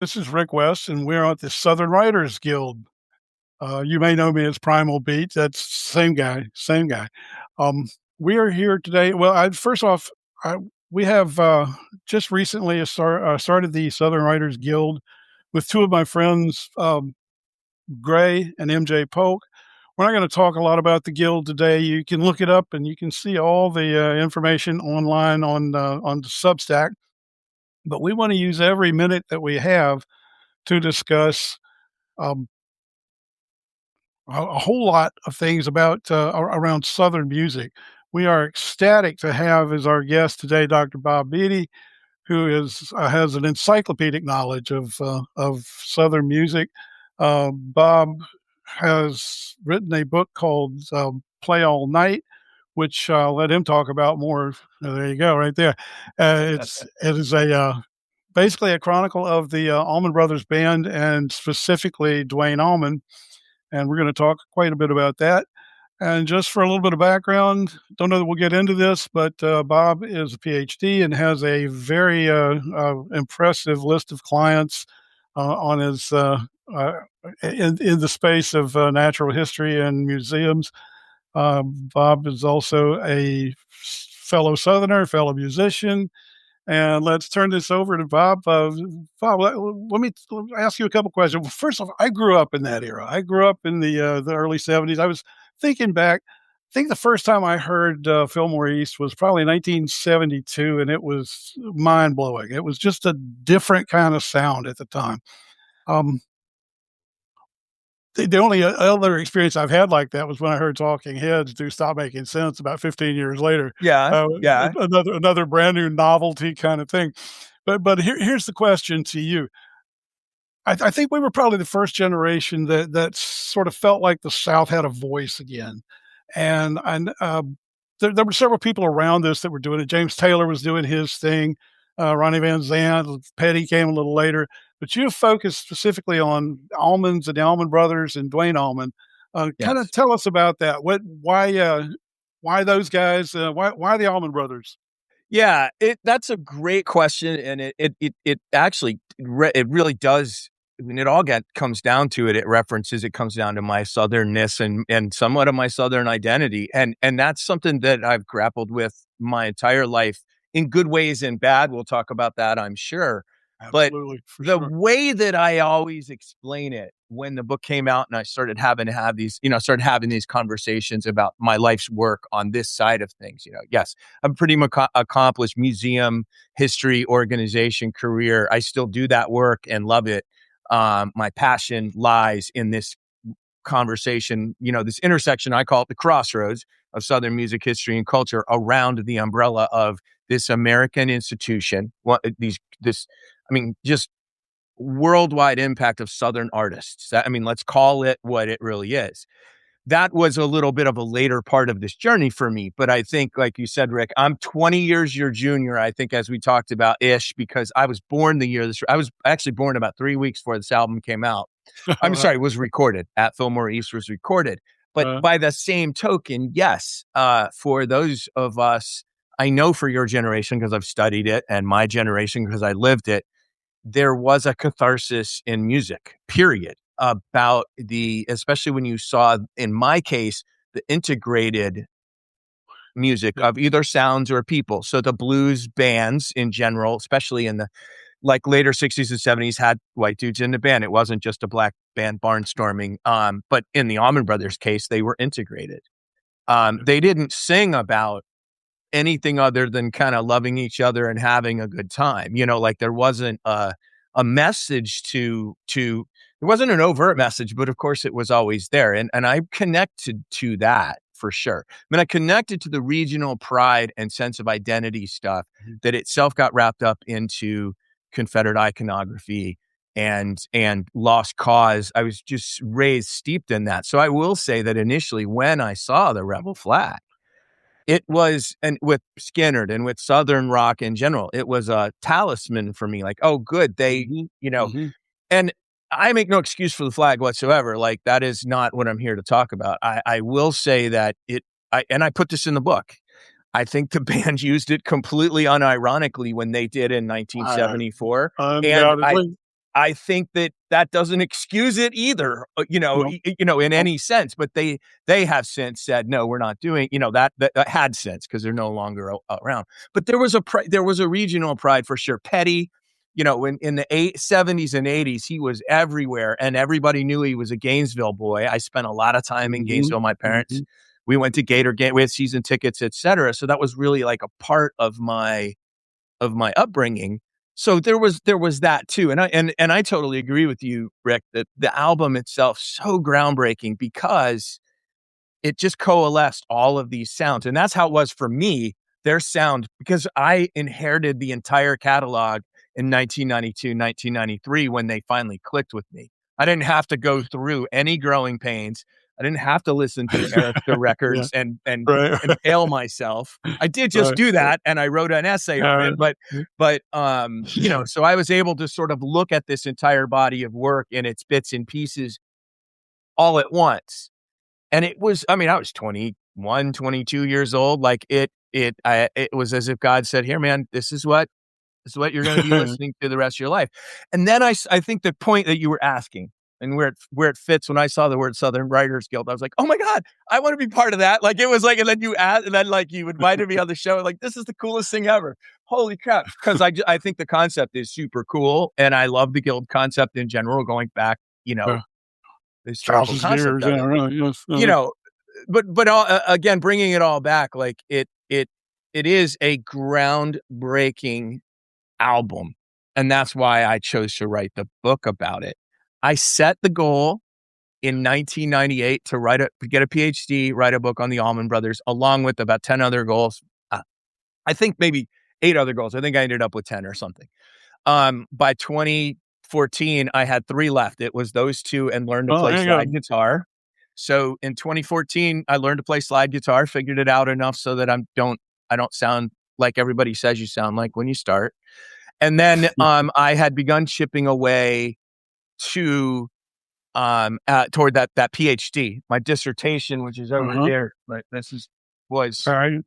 This is Rick West, and we're at the Southern Writers Guild. You may know me as Primal Beat. That's same guy, same guy. Um, we are here today. Well, first off, we have just recently started the Southern Writers Guild with two of my friends, Gray and MJ Polk. We're not going to talk a lot about the guild today. You can look it up, and you can see all the information online on the Substack. But we want to use every minute that we have to discuss um, a whole lot of things about around Southern music. We are ecstatic to have as our guest today Dr. Bob Beatty, who is has an encyclopedic knowledge of Southern music. Bob has written a book called "Play All Night," which I'll let him talk about more. There you go, right there. It is a basically a chronicle of the Allman Brothers band and specifically Duane Allman, and we're going to talk quite a bit about that. And just for a little bit of background, don't know that we'll get into this, but Bob is a PhD and has a very impressive list of clients on his uh, in the space of natural history and museums. Bob is also a fellow Southerner, fellow musician, and let's turn this over to Bob. Bob, let me ask you a couple questions. Well, first off, I grew up in that era. I grew up in the early '70s. I was thinking back. I think the first time I heard Fillmore East was probably 1972, and it was mind blowing. It was just a different kind of sound at the time. Um, the only other experience I've had like that was when I heard Talking Heads do "Stop Making Sense" about 15 years later. Yeah, Uh, yeah. another brand new novelty kind of thing. But here's the question to you. I think we were probably the first generation that sort of felt like the South had a voice again, and there were several people around us that were doing it. James Taylor was doing his thing. Ronnie Van Zant, Petty came a little later, but you focused specifically on Almonds and the Allman Brothers and Duane Allman. Kind of Yes. tell us about that. Why those guys? Why the Allman Brothers? Yeah, that's a great question, and it actually it really does. When it all comes down to it, it comes down to my southernness and somewhat of my southern identity, and that's something that I've grappled with my entire life in good ways and bad. We'll talk about that, I'm sure. But Absolutely, for the sure. way that I always explain it when the book came out and I started having to have these, started having these conversations about my life's work on this side of things, yes, I'm pretty accomplished museum history organization career. I still do that work and love it. My passion lies in this conversation, this intersection. I call it the crossroads of Southern music history and culture around the umbrella of this American institution. Just worldwide impact of Southern artists. Let's call it what it really is. That was a little bit of a later part of this journey for me. But I think, like you said, Rick, I'm 20 years your junior, I think, as we talked about ish, because I was born I was actually born about 3 weeks before this album came out. I'm sorry, it was recorded at Fillmore East, was recorded. But by the same token, yes, for those of us, I know for your generation, because I've studied it, and my generation, because I lived it, there was a catharsis in music, period, about especially when you saw, in my case, the integrated music Yeah. of either sounds or people. So the blues bands in general, especially in the later 60s and 70s, had white dudes in the band. It wasn't just a black band barnstorming. But in the Allman Brothers case, they were integrated. They didn't sing about anything other than kind of loving each other and having a good time. Like there wasn't a message there wasn't an overt message, but of course it was always there. And I connected to that for sure. I connected to the regional pride and sense of identity stuff that itself got wrapped up into Confederate iconography and lost cause. I was just raised steeped in that. So I will say that initially when I saw the rebel flag, it was, and with Skinnerd and with Southern rock in general, it was a talisman for me. Like, oh, good. Mhm. And I make no excuse for the flag whatsoever. Like, that is not what I'm here to talk about. I will say that and I put this in the book. I think the band used it completely unironically when they did in Uh, 1974. And Undoubtedly. I think that doesn't excuse it either, No. in No. any sense. But they have since said, no, we're not doing, that had sense because they're no longer around. But there was a regional pride for sure. Petty, in the 70s and 80s, he was everywhere, and everybody knew he was a Gainesville boy. I spent a lot of time in Mhm. Gainesville. My parents, Mhm. we went to Gator Game, we had season tickets, etc. So that was really like a part of my upbringing. So there was that too. And I totally agree with you, Rick, that the album itself so groundbreaking because it just coalesced all of these sounds. And that's how it was for me. Their sound, because I inherited the entire catalog in 1992, 1993 when they finally clicked with me. I didn't have to go through any growing pains. I didn't have to listen to Erica Yeah. records and Right. impale myself. I did just Right. do that, and I wrote an essay on Yeah. it, so I was able to sort of look at this entire body of work in its bits and pieces all at once. And it was, I mean, I was 21, 22 years old. Like it was as if God said, here, man, this is what you're going to be listening to the rest of your life. And then I think the point that you were asking and where it fits, when I saw the word Southern Writers Guild, I was like, oh my God, I want to be part of that. Like it was like, and then you invited me on the show. Like, this is the coolest thing ever. Holy crap. Cause I think the concept is super cool. And I love the guild concept in general, going back, Yeah. the historical Thousands of concept years. of Yeah. it, Really. Yes. you know, but again, bringing it all back, like it is a groundbreaking album. And that's why I chose to write the book about it. I set the goal in 1998 to get a PhD, write a book on the Allman Brothers, along with about 10 other goals. I think maybe 8 other goals. I think I ended up with 10 or something. By 2014, I had 3 left. It was those 2 and learn to Oh, play there you slide go. guitar. So in 2014, I learned to play slide guitar, figured it out enough so that I don't sound like everybody says you sound like when you start. And then I had begun chipping away to toward that PhD, my dissertation, which is over Uh-huh. there. Right, this is was All right.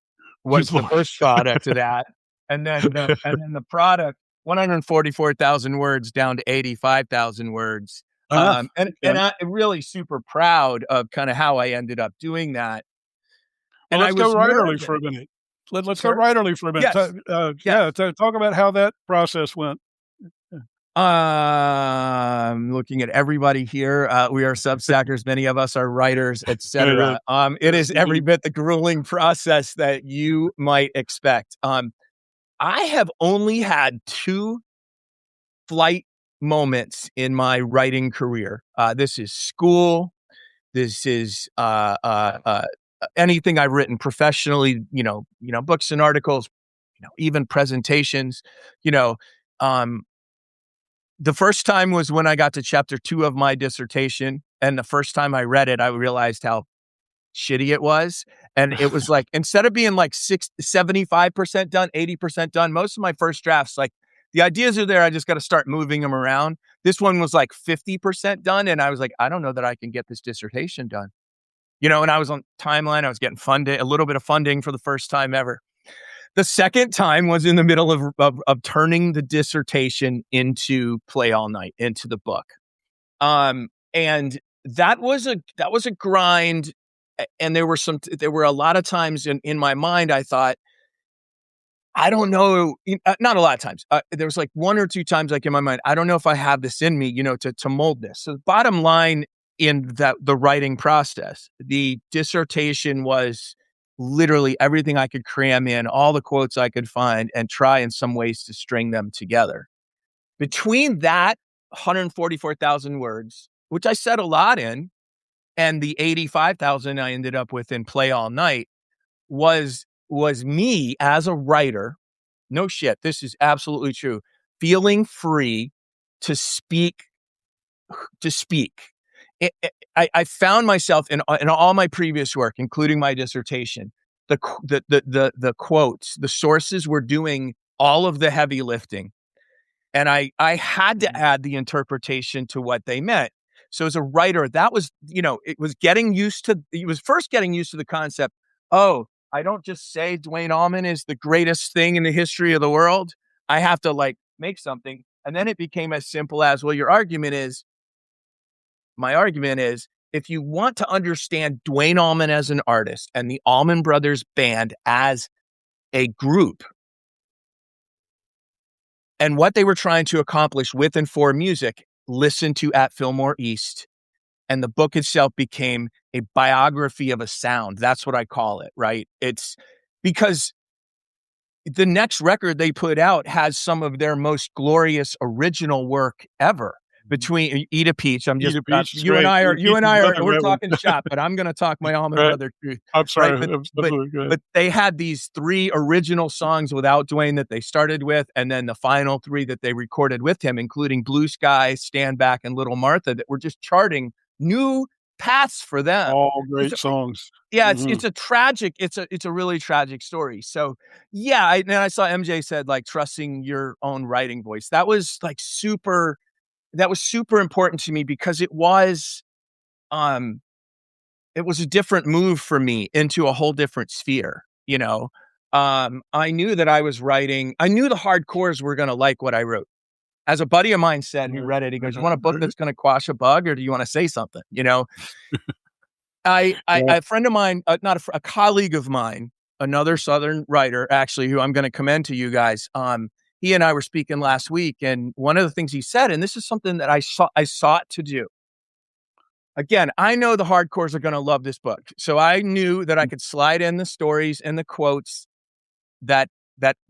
was He's the first product of that, and then the product, 144,000 words down to 85,000 words. And Okay. I'm really super proud of kind of how I ended up doing that. Well, And I let's go was writerly nervous, for a minute. Let's go sir. writerly for a minute. Yes, yes. Yeah, talk about how that process went. Yeah. I'm looking at everybody here. We are Substackers. Many of us are writers, Yeah, yeah. etc. It Yes, is every indeed. bit the grueling process that you might expect. I have only had 2 flight moments in my writing career. This is school. This is anything I've written professionally. Books and articles. Even presentations. You know, um, the first time was when I got to chapter 2 of my dissertation, and the first time I read it, I realized how shitty it was. And it was like, instead of being like 75% done, 80% done, most of my first drafts, like the ideas are there. I just got to start moving them around. This one was like 50% done. And I was like, I don't know that I can get this dissertation done. And I was on timeline. I was getting funded, a little bit of funding for the first time ever. The second time was in the middle of turning the dissertation into Play All Night, into the book. And that was a grind. And there were a lot of times in my mind, I thought, I don't know, not a lot of times. There was like 1 or 2 times, like in my mind, I don't know if I have this in me, to mold this. So the bottom line in the writing process, the dissertation was literally everything I could cram in, all the quotes I could find, and try in some ways to string them together. Between that 144,000 words, which I said a lot in, and the 85,000 I ended up with in Play All Night, was me as a writer. No shit, this is absolutely true. Feeling free to speak, to speak. I found myself in all my previous work, including my dissertation, the quotes, the sources were doing all of the heavy lifting, and I had to add the interpretation to what they meant. So as a writer, that was, it was first getting used to the concept. Oh, I don't just say Duane Allman is the greatest thing in the history of the world. I have to like make something. And then it became as simple as, well, my argument is, if you want to understand Duane Allman as an artist and the Allman Brothers Band as a group and what they were trying to accomplish with and for music, listen to At Fillmore East. And the book itself became a biography of a sound. That's what I call it, right? It's because the next record they put out has some of their most glorious original work ever. Between Eat a Peach, I'm just Eat a Peach is you and great. I Eat are a Peach is another we're great one. talking shop, but I'm going to talk my Allman Right. Brother truth, I'm right? sorry. Absolutely. Go ahead. But they had these 3 original songs without Duane that they started with, and then the final 3 that they recorded with him, including Blue Sky, Stand Back, and Little Martha, that were just charting new paths for them. All It's great songs. yeah, Mhm. it's a really tragic story. So yeah, and I saw MJ said like trusting your own writing voice. That was super important to me because um it was a different move for me into a whole different sphere, you know. I knew that I knew the hardcores were gonna like what I wrote. As a buddy of mine said who read it, he goes, "You want a book that's gonna quash a bug, or do you wanna say something?" You know? Yeah. A friend of mine, not a colleague of mine, another Southern writer, actually, who I'm going to commend to you guys. He and I were speaking last week, and one of the things he said, and this is something that I sought to do. Again, I know the hardcores are going to love this book, so I knew that I could slide in the stories and the quotes that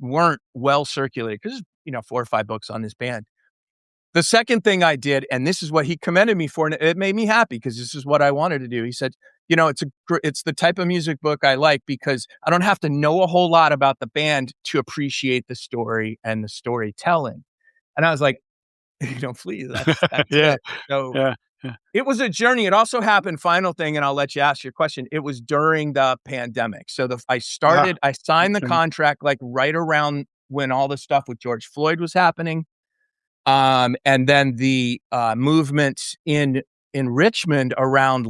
weren't well circulated because 4 or 5 books on this band. The second thing I did, and this is what he commended me for, and it made me happy because this is what I wanted to do. He said, it's the type of music book I like because I don't have to know a whole lot about the band to appreciate the story and the storytelling." And I was like, please, that's Yeah. it. So Yeah. Yeah. it was a journey. It also happened, final thing, and I'll let you ask your question. It was during the pandemic. So Ah, I signed the okay. contract like right around when all the stuff with George Floyd was happening. And then the movement in Richmond around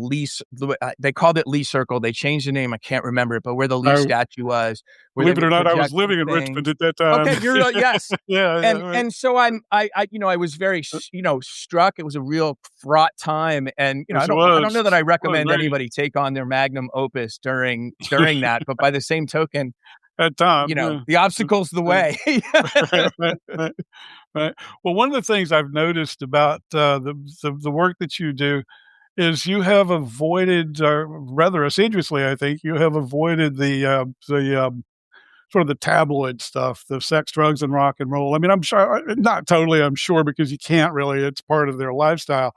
they called it Lee Circle. They changed the name. I can't remember it, but where the Lee I statue was, where they believe it were or not, I was projecting living in Richmond things. at that time. Okay, you're yes. Yeah, yeah, right. And so I was very struck. It was a real fraught time, and Yes, it I don't was. know that I Well, recommend very anybody take on their magnum opus during that. But by the same token, at time, yeah. the obstacle's the Right. way. Right, right, right, right. Well, one of the things I've noticed about, the work that you do is you have avoided, rather assiduously, I think, you have avoided sort of the tabloid stuff, the sex, drugs, and rock and roll. I mean, I'm sure not totally, I'm sure, because you can't really, it's part of their lifestyle.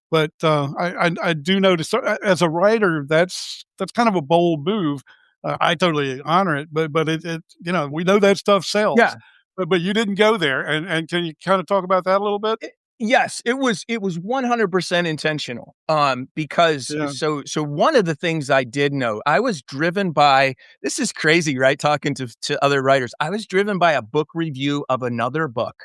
But, I do notice, as a writer, that's kind of a bold move. I totally honor it, but we know that stuff sells. Yeah. But you didn't go there, and can you kinda talk about that a little bit? Yes, it was 100% intentional. Because Yeah. so one of the things I did know, I was driven by, this is crazy, right? Talking to other writers. I was driven by a book review of another book.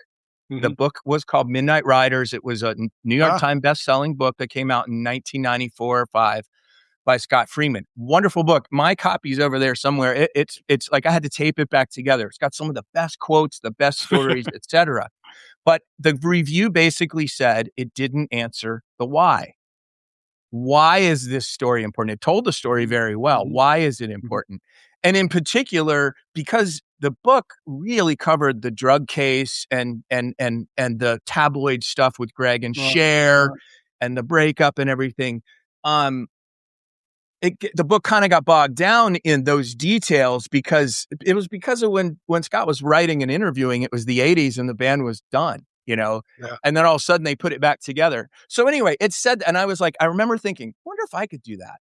The Mhm. book was called Midnight Riders. It was a New York Ah, Times best-selling book that came out in 1994 or 5 by Scott Freeman. Wonderful book. My copy's over there somewhere. It's like I had to tape it back together. It's got some of the best quotes, the best stories, etc. But the review basically said it didn't answer the why. Why is this story important? It told the story mhm, very well. mhm, Why is it mhm. important? And in particular, because the book really covered the drug case and the tabloid stuff with Greg and Right, Cher right. and the breakup and everything. Um, the book kind of got bogged down in those details because it was because of when Scott was writing and interviewing, it was the 80s and the band was done. Yeah. And then all of a sudden they put it back together. So anyway, it said, and I was like, I remember thinking, wonder if I could do that.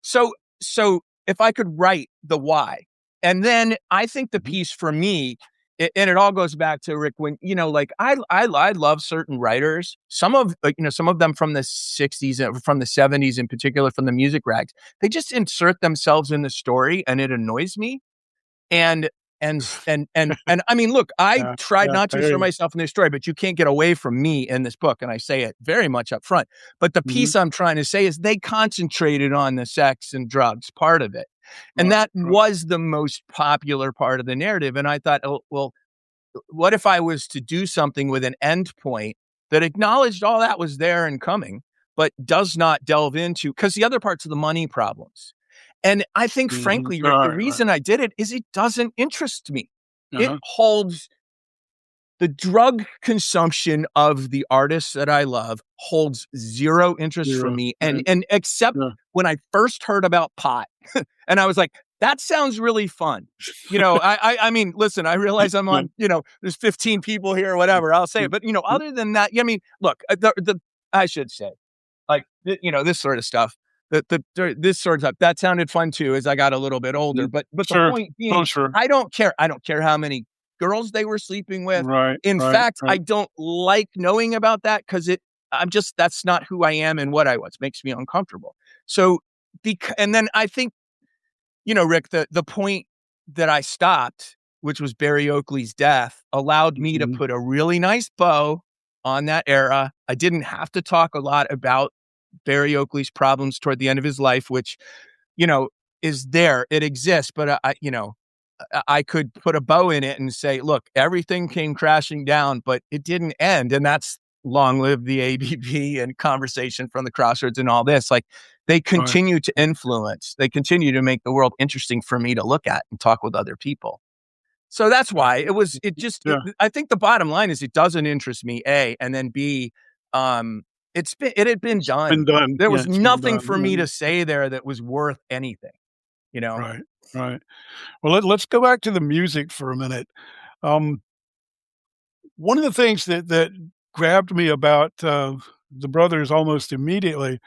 So so if I could write the why. And then I think the Mhm. piece for me, and it all goes back to Rick when like I love certain writers, some of some of them from the 60s and from the 70s in particular from the music rags. They just insert themselves in the story and it annoys me. And and I mean, look, I Yeah, tried yeah, not I to hear insert you. myself in this story, but you can't get away from me in this book, and I say it very much up front. But the Mhm. piece I'm trying to say is they concentrated on the sex and drugs part of it, and Right, that right. was the most popular part of the narrative. And I thought, oh, well, what if I was to do something with an end point that acknowledged all that was there and coming, but does not delve into, because the other part's the money problems. And I think, Mhm. frankly, Rick, the Right, right. reason I did it is it doesn't interest me. It Uh-huh. holds the drug consumption of the artists that I love holds zero interest for 0. me. Right. And except Yeah. when I first heard about pot, and I was like, that sounds really fun. I mean, listen, I realize I'm Yeah. on, there's 15 people here or whatever. I'll say it. But other than that, I mean, look, I should say, like, this sort of stuff. This sort of stuff that sounded fun too as I got a little bit older. Mm. But the Sure. point Oh, being, sure. I don't care. I don't care how many girls they were sleeping with. Right, In right, fact, I right. don't like knowing about that because that's not who I am and what I was. Makes me uncomfortable. So, and then I think, Rick, the point that I stopped, which was Barry Oakley's death, allowed me to Mhm. put a really nice bow on that era. I didn't have to talk a lot about Barry Oakley's problems toward the end of his life, which, you know, is there. It exists, but I could put a bow in it and say, look, everything came crashing down, but it didn't end. And that's long live the ABB and conversation from the Crossroads and all this. Like, they Right. continue to influence, they continue to make the world interesting for me to look at and talk with other people. So that's Right. why Yeah. I think the bottom line is it doesn't interest me, A, and then B, um, it had been It's been done. done. There Yeah, was it's been nothing done. for me Yeah. to say there that was worth anything, you know? Right, right. Well, let's go back to the music for a minute. Um, One of the things that grabbed me about, the Brothers almost immediately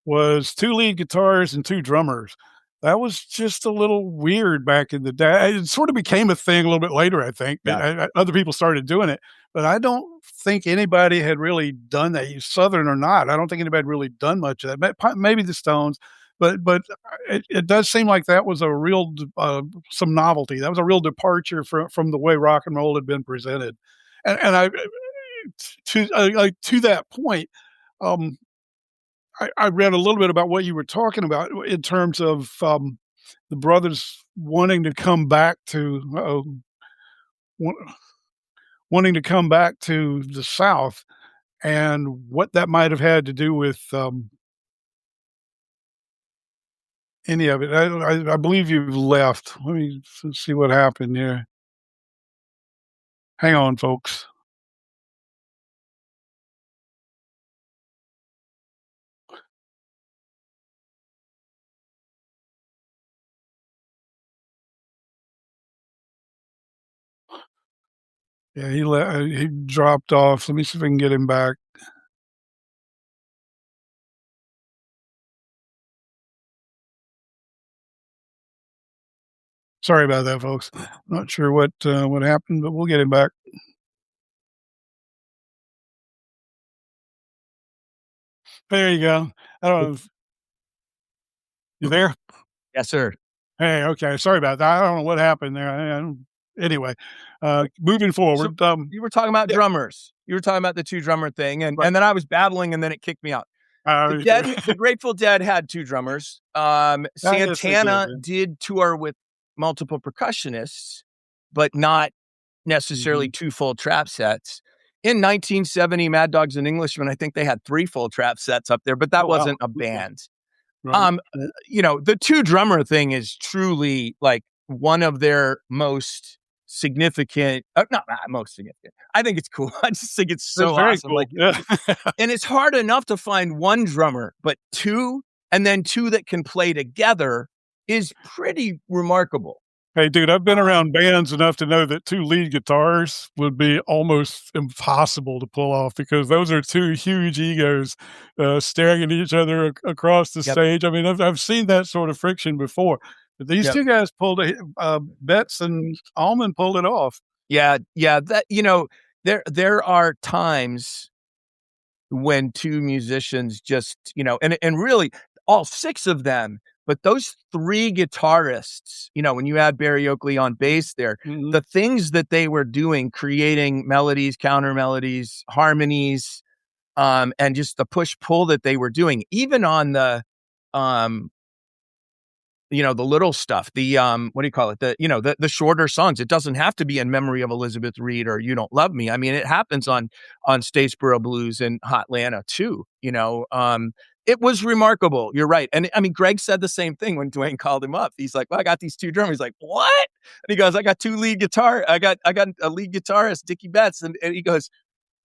was 2 lead guitars and 2 drummers. That was just a little weird back in the day. It sort of became a thing a little bit later, I think. Yeah. Other people started doing it, but I don't think anybody had really done that, Southern or not. I don't think anybody had really done much of that. Maybe the Stones, but it does seem like that was a real some novelty. That was a real departure from the way rock and roll had been presented. And I to that point, um, I read a little bit about what you were talking about in terms of, the brothers wanting to come back to wa wanting to come back to the South and what that might have had to do with, any of it. I believe you've left. Let me see what happened here. Hang on, folks. Yeah, he dropped off. Let me see if I can get him back. Sorry about that, folks. Not sure what happened, but we'll get him back. There you go. I don't know if you there? Yes, sir. Hey, okay. Sorry about that. I don't know what happened there. I don't anyway, moving So forward, you were talking about yeah, drummers. You were talking about the 2 drummer thing, and right. and then I was babbling, and then it kicked me out. The Grateful Dead had 2 drummers. I guess they did, Santana yeah. did tour with multiple percussionists, but not necessarily Mhm. 2 full trap sets. In 1970, Mad Dogs and Englishmen, I think they had 3 full trap sets up there, but that Oh, wow. wasn't a Okay. band. Right, right. The 2 drummer thing is truly, like, one of their most significant not most significant. I think it's cool. I just think it's That's so very awesome, cool. like, Yeah. and it's hard enough to find 1 drummer, but 2, and then 2 that can play together is pretty remarkable. Hey, dude, I've been Um, around bands enough to know that 2 lead guitars would be almost impossible to pull off because those are 2 huge egos, staring at each other across the yep, stage. I mean, I've seen that sort of friction before, but these yep. 2 guys pulled it, Betts and Allman pulled it off. Yeah, yeah, there are times when 2 musicians just, and really all 6 of them, but those 3 guitarists, when you add Barry Oakley on bass there, Mhm. the things that they were doing, creating melodies, counter melodies, harmonies, and just the push pull that they were doing, even on um, the little stuff, the what do you call it? The shorter songs. It doesn't have to be in memory of Elizabeth Reed or You Don't Love Me. I mean, it happens on Statesboro Blues and Hotlanta too. It was remarkable. You're right. And I mean, Greg said the same thing when Duane called him up. He's like, well, I got these two drummers. He's like, what? And he goes, I got two lead guitar. I got a lead guitarist, Dickie Betts. And he goes,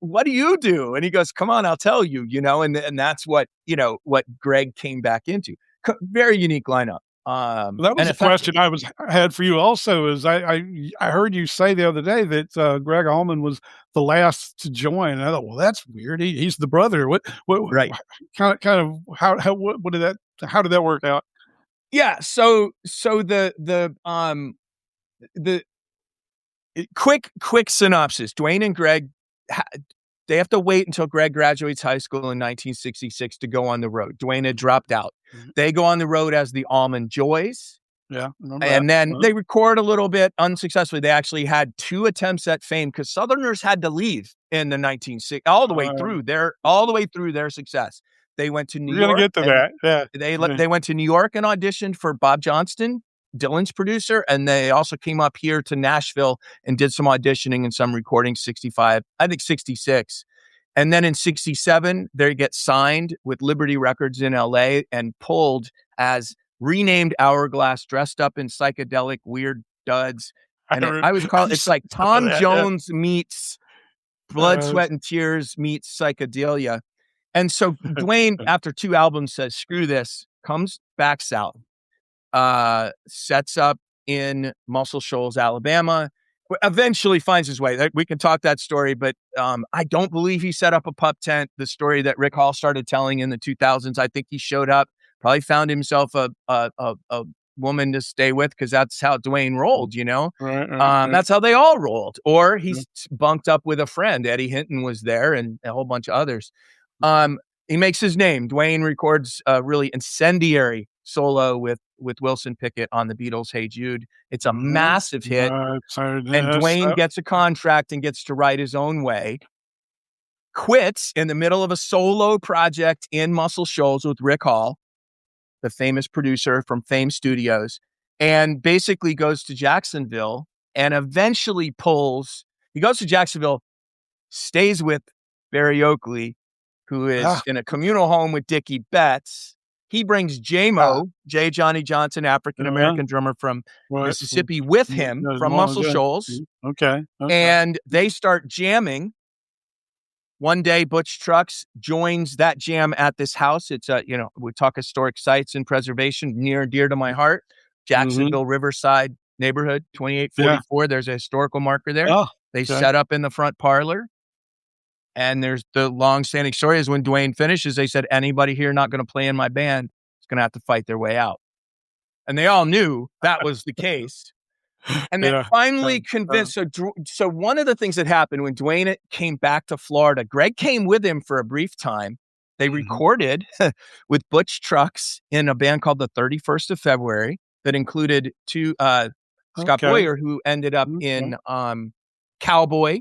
what do you do? And he goes, come on, I'll tell you, and that's what Greg came back into. Very unique lineup. Well, that was And a effective. question I had for you also. Is I heard you say the other day that Greg Allman was the last to join. And I thought, well, that's weird. He's the brother. What Right. kind of what did that how did that work out? Yeah. So the quick synopsis. Duane and Greg, they have to wait until Greg graduates high school in 1966 to go on the road. Duane had dropped out. Mhm. They go on the road as the Allman Joys. Yeah, remember that. And then they record a little bit unsuccessfully. They actually had 2 attempts at fame because Southerners had to leave in the 1960s, all the way through their success. They went to New We're gonna York get to and that. Yeah. they went to New York and auditioned for Bob Johnston, Dylan's producer, and they also came up here to Nashville and did some auditioning and some recording. 65, I think 66. And then in 67, they get signed with Liberty Records in LA and pulled as Renamed Hourglass, dressed up in psychedelic weird duds. And I was called, it's like Tom that, yeah. Jones meets Blood, Sweat, and Tears meets psychedelia. And so Duane, after 2 albums, says, screw this, comes back south, sets up in Muscle Shoals, Alabama, eventually finds his way. We can talk that story, but I don't believe he set up a pup tent. The story that Rick Hall started telling in the 2000s, I think he showed up, probably found himself a woman to stay with because that's how Duane rolled, Right. That's how they all rolled. Or he's bunked up with a friend. Eddie Hinton was there and a whole bunch of others. He makes his name. Duane records a really incendiary solo with Wilson Pickett on the Beatles' Hey Jude. It's a massive hit. And Duane gets a contract and gets to write his own way. Quits in the middle of a solo project in Muscle Shoals with Rick Hall, the famous producer from Fame Studios, and basically goes to Jacksonville and eventually he goes to Jacksonville, stays with Barry Oakley, who is in a communal home with Dickie Betts. He brings J-Mo, J. Johnny Johnson, African-American drummer from Mississippi, with him from Muscle Shoals. Okay. And they start jamming. One day, Butch Trucks joins that jam at this house. It's we talk historic sites and preservation, near and dear to my heart. Jacksonville Riverside neighborhood, 2844. There's a historical marker there. They set up in the front parlor. And there's the long-standing story is when Duane finishes, they said, anybody here not going to play in my band is going to have to fight their way out. And they all knew that was the case. And they finally convinced. So one of the things that happened when Duane came back to Florida, Greg came with him for a brief time. They recorded with Butch Trucks in a band called the 31st of February that included Scott Boyer, who ended up in Cowboy,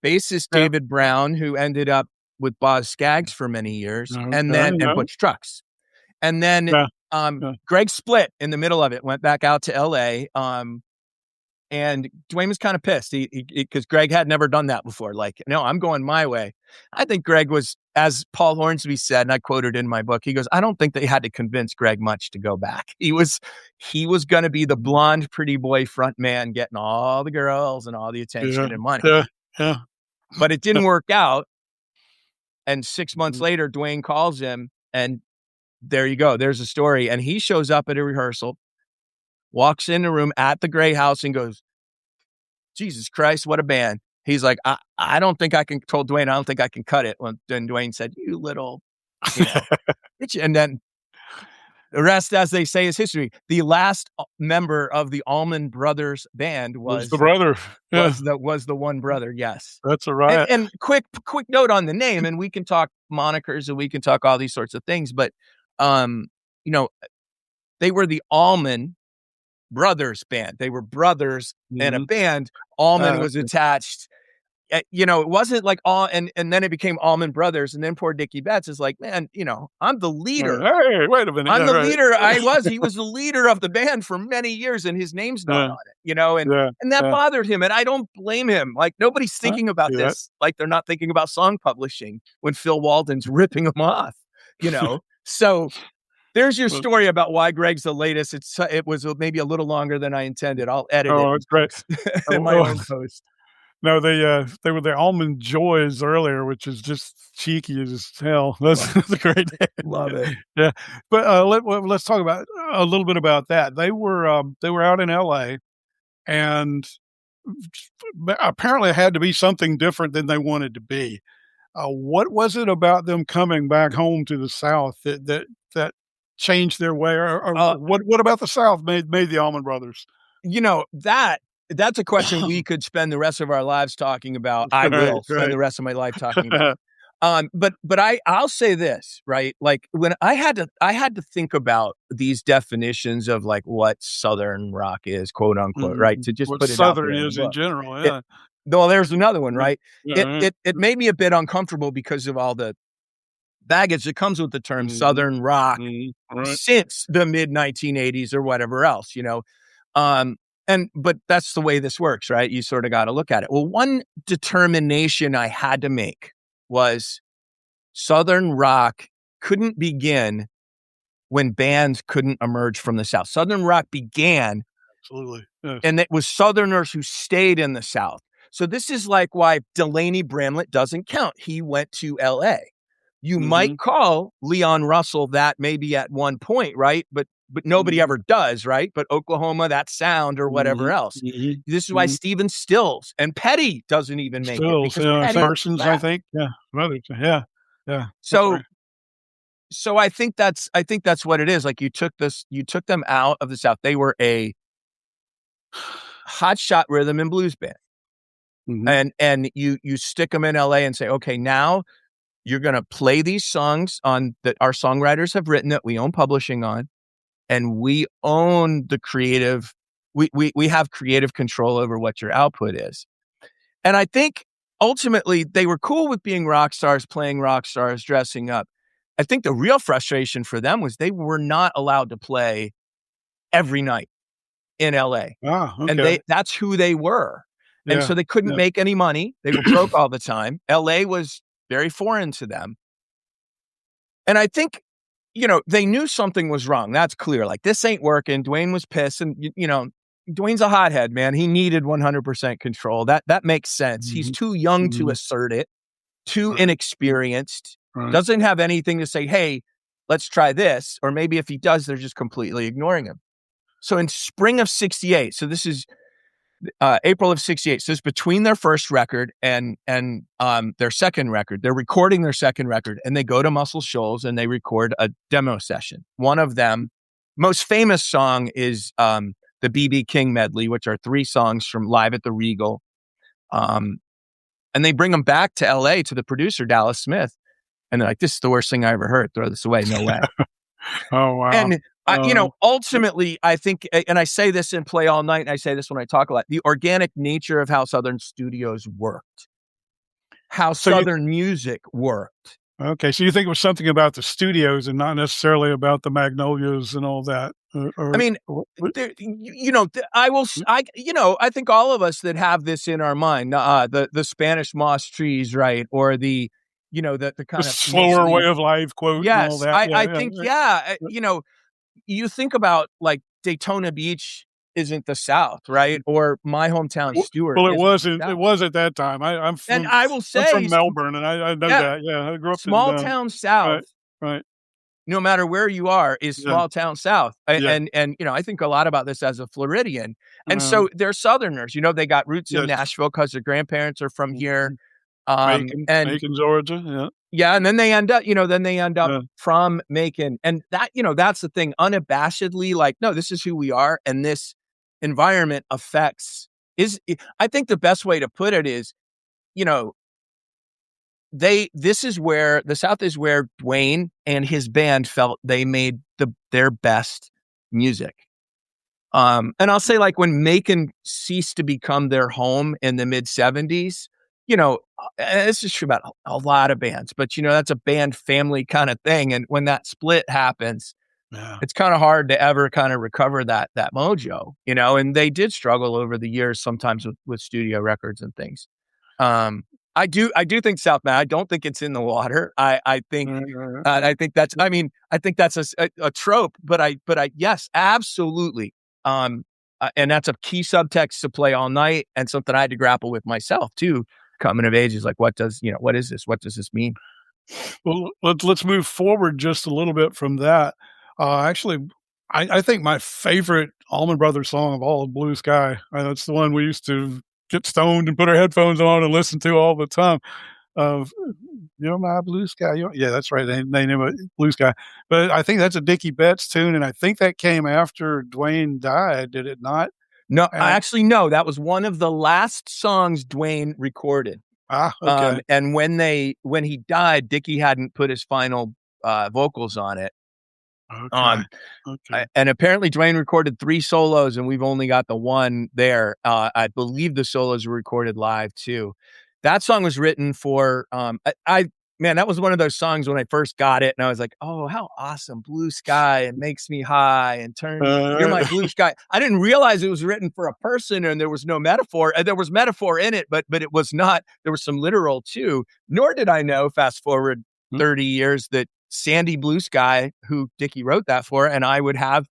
bassist David Brown, who ended up with Boz Scaggs for many years, and Butch Trucks. And then Greg split in the middle of it, went back out to LA. And Duane was kind of pissed because Greg had never done that before. Like, no, I'm going my way. I think Greg was, as Paul Hornsby said, and I quoted in my book, he goes, I don't think they had to convince Greg much to go back. He was going to be the blonde, pretty boy front man, getting all the girls and all the attention and money. But it didn't work out. And 6 months later, Duane calls him, and there you go. There's a story. And he shows up at a rehearsal, walks in the room at the Gray House and goes, Jesus Christ, what a band. He's like, I don't think I can, told Duane, I don't think I can cut it. Well, then Duane said, you little, bitch. And then the rest, as they say, is history. The last member of the Allman Brothers band was the brother. Was the one brother. Yes. That's a riot. And quick note on the name, and we can talk monikers and we can talk all these sorts of things, but, they were the Allman Brothers band. They were brothers in a band. Allman was attached. it wasn't like all, and then it became Allman Brothers, and then poor Dickie Betts is like, man, I'm the leader. Hey, wait a minute. I'm Yeah, the right. leader. He was the leader of the band for many years, and his name's not Yeah, on it, yeah, and that yeah. bothered him. And I don't blame him. Like, nobody's I thinking about see that. this. Like, they're not thinking about song publishing when Phil Walden's ripping them off. So there's your Well, story about why Greg's the latest. It was maybe a little longer than I intended. I'll edit it oh, it's great. in Oh, my oh, own post. no, they were the Almond Joys earlier, which is just cheeky as hell. That's, Love it. that's a great Love name. it. Yeah, but let's talk about a little bit about that. They were out in L.A. and apparently it had to be something different than they wanted to be. What was it about them coming back home to the South that changed their way, or Uh, what about the South made the Allman Brothers? you know, that's a question we could spend the rest of our lives talking about. I Right, will spend right. the rest of my life talking about. But I'll say this, right? Like, when I had to think about these definitions of like what Southern rock is, quote unquote, right? Mhm. To just What put it out Southern there in the is in book. general, It yeah. Well, there's another one, Right. right? Yeah, It right. it it made me a bit uncomfortable because of all the baggage that comes with the term Mhm, Southern rock mhm, right. since the mid 1980s or whatever else. Um, but that's the way this works, right? You sort of got to look at it. Well, one determination I had to make was Southern rock couldn't begin when bands couldn't emerge from the South. Southern rock began, Absolutely, yes. and it was Southerners who stayed in the South. So this is like why Delaney Bramlett doesn't count. He went to LA. You might Mhm, call Leon Russell that maybe at one point, right? But nobody mhm, ever does, right? But Oklahoma, that sound or whatever mhm, else. mhm, This is why mhm. Stephen Stills and Petty doesn't even make it Stills, because yeah, Petty Parsons, I left. think, yeah, Brothers, yeah, yeah, that's So right. so I think that's what it is. Like, you took them out of the South. They were a hotshot rhythm and blues band. Mhm, And you stick them in LA and say, okay, now you're going to play these songs on that our songwriters have written, that we own publishing on, and we own the creative. We have creative control over what your output is. And I think ultimately they were cool with being rock stars, playing rock stars, dressing up. I think the real frustration for them was they were not allowed to play every night in LA. ah, And okay, that's who they were. And yeah, so they couldn't yeah. make any money. They were broke all the time. LA was very foreign to them. And I think, they knew something was wrong. That's clear. Like, this ain't working. Duane was pissed. And, Duane's a hothead, man. He needed 100% control. That makes sense. He's Mhm, too young to mhm, assert it, too right, inexperienced, right. doesn't have anything to say, hey, let's try this. Or maybe if he does, they're just completely ignoring him. So in spring of 68, so this is April of 68. So it's between their first record and their second record. They're recording their second record, and they go to Muscle Shoals and they record a demo session. One of them, most famous song is the BB King medley, which are 3 songs from Live at the Regal. Um, and they bring them back to LA to the producer, Dallas Smith. And they're like, this is the worst thing I ever heard. Throw this away. No way. Oh, wow. And, Uh, ultimately, I think, and I say this in Play All Night, and I say this when I talk a lot, the organic nature of how Southern studios worked, how so you Southern music worked. okay, so you think it was something about the studios and not necessarily about the Magnolias and all that, I or mean, what? I will, I think all of us that have this in our mind, the Spanish moss trees, right? Or the The kind of slower way mostly, of life quote and all yes, that, I yeah, think, right, yeah, right. you think about like Daytona Beach isn't the South, right? Or my hometown, W Stewart, well, isn't the it South. was at that time. And I will I'm say, from Melbourne, and I know yeah, that, yeah, I grew up in, small town right, South, right, no matter where you are, is yeah, small town South. yeah, And I think a lot about this as a Floridian. And uh, so they're Southerners. They got roots in yes, Nashville because their grandparents are from here. mhm, Macon, Georgia, yeah, Yeah, and then they end up yeah, from Macon. And that's the thing, unabashedly, like, no, this is who we are, and this environment affects is I think the best way to put it is, you know, this is where the South is where Duane and his band felt they made their best music. And I'll say, like, when Macon ceased to become their home in the mid 70s, this is true about a lot of bands, but that's a band family kind of thing. And when that split happens, Yeah. it's kind of hard to ever kind of recover that mojo, and they did struggle over the years sometimes with studio records and things. Um, I do think South Man, I don't think it's in the water. I think that's, I think that's a trope, but yes, absolutely. And that's a key subtext to play all night, and something I had to grapple with myself too. Coming of age is like, what is this? What does this mean? Well, let's move forward just a little bit from that. Actually, I think my favorite Allman Brothers song of all is Blue Sky. That's the one we used to get stoned and put our headphones on and listen to all the time. Of You're My Blue Sky. Yeah, that's right. They name it Blue Sky. But I think that's a Dickie Betts tune, and I think that came after Duane died. Did it not? No, I And actually no. That was one of the last songs Duane recorded. Okay, And when he died, Dickie hadn't put his final vocals on it. okay, okay. And apparently Duane recorded 3 solos, and we've only got the one there. I believe the solos were recorded live too. That song was written for man, that was one of those songs when I first got it, and I was like, "Oh, how awesome! Blue sky, it makes me high, and you're my Uh, blue sky." I didn't realize it was written for a person, and there was no metaphor. There was metaphor in it, but it was not. There was some literal too. Nor did I know. Fast forward 30 years, that Sandy Blue Sky, who Dickie wrote that for, and I would have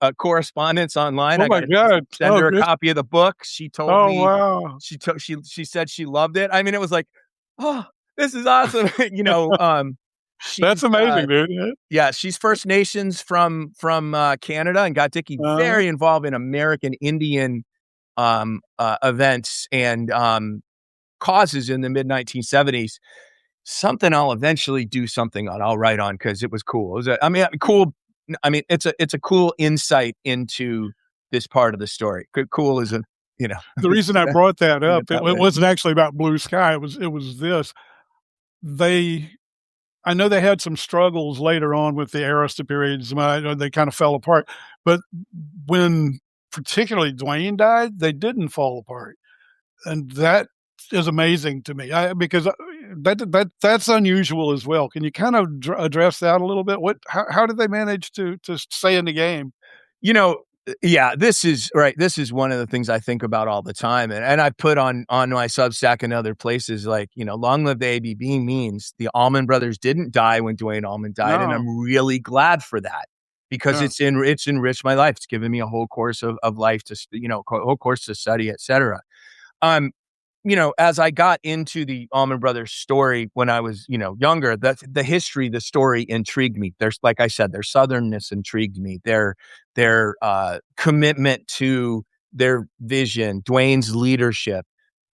a correspondence online. oh I got my to God! send her a copy of the book. She told Oh me wow! she said she loved it. I mean, it was like, oh, this is awesome. That's She's amazing, dude. yeah, she's First Nations from Canada, and got Dickie Uh, very involved in American Indian events and causes in the mid 1970s. Something I'll eventually do something on. I'll write on, because it was cool. Cool. I mean, it's a cool insight into this part of the story. Cool is a you know the reason I brought that putting it up, that it way. wasn't actually about Blue Sky. It was this. They I know they had some struggles later on with the Arista periods. They kind of fell apart, but when particularly Duane died, they didn't fall apart, and that is amazing to me. Because that's unusual as well. Can you kind of address that a little bit? How did they manage to stay in the game? You know, yeah, this is right. This is one of the things I think about all the time, and I put on my Substack and other places, like, long live the ABB means the Allman Brothers didn't die when Duane Allman died, and No, I'm really glad for that, because yeah, it's enriched my life. It's given me a whole course of life to whole course to study, etc. Um, as I got into the Allman Brothers story when I was, younger, that the history, the story intrigued me. There's, like I said, their southernness intrigued me. Their commitment to their vision, Duane's leadership,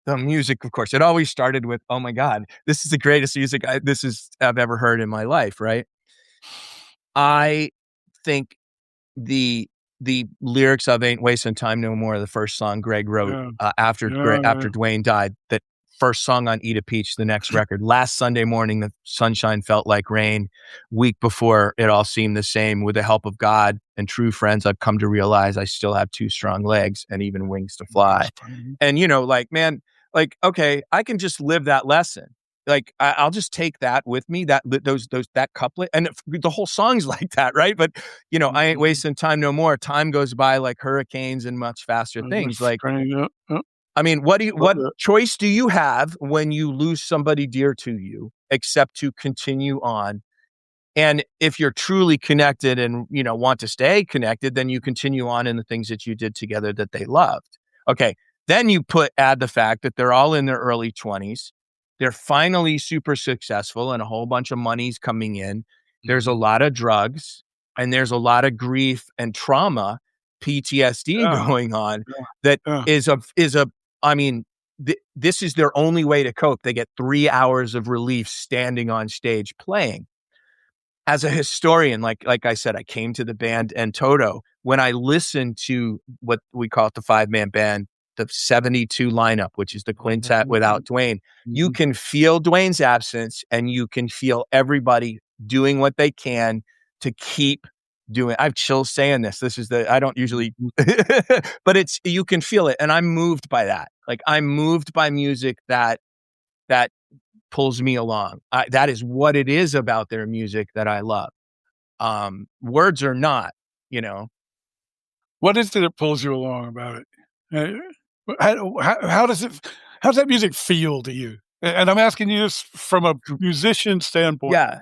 the music, of course. It always started with, "Oh my God, this is the greatest music I've ever heard in my life." Right? I think the the lyrics of "Ain't Wasting Time No More," the first song Greg wrote yeah, after yeah. Duane died, that first song on Eat a Peach, the next record. Last Sunday morning, the sunshine felt like rain. Week before, it all seemed the same. With the help of God and true friends, I've come to realize I still have 2 strong legs and even wings to fly. And man, like, okay, I can just live that lesson. Like, I'll just take that with me. That couplet, and the whole song's like that, right? But I ain't Mhm. wasting time no more. Time goes by like hurricanes and much faster things. Like, Yep, I mean, love what that. choice do you have when you lose somebody dear to you, except to continue on? And if you're truly connected and, want to stay connected, then you continue on in the things that you did together that they loved. Okay. Then you add the fact that they're all in their early 20s. They're finally super successful, and a whole bunch of money's coming in. There's a Mhm. lot of drugs, and there's a lot of grief and trauma, PTSD Yeah, going on, yeah, that yeah. I mean, this is their only way to cope. They get 3 hours of relief standing on stage playing. As a historian, like I said, I came to the band and Toto. When I listened to what we call it, the 5-man band, the 72 lineup, which is the quintet Mhm, without Duane, you mhm. can feel Duane's absence, and you can feel everybody doing what they can to keep doing. I have chills saying this. I don't usually, but you can feel it. And I'm moved by that. Like, I'm moved by music that that pulls me along. That is what it is about their music that I love. Words are not, you know. What is it that pulls you along about it? How does it how does that music feel to you? And I'm asking you this from a musician standpoint. Yeah,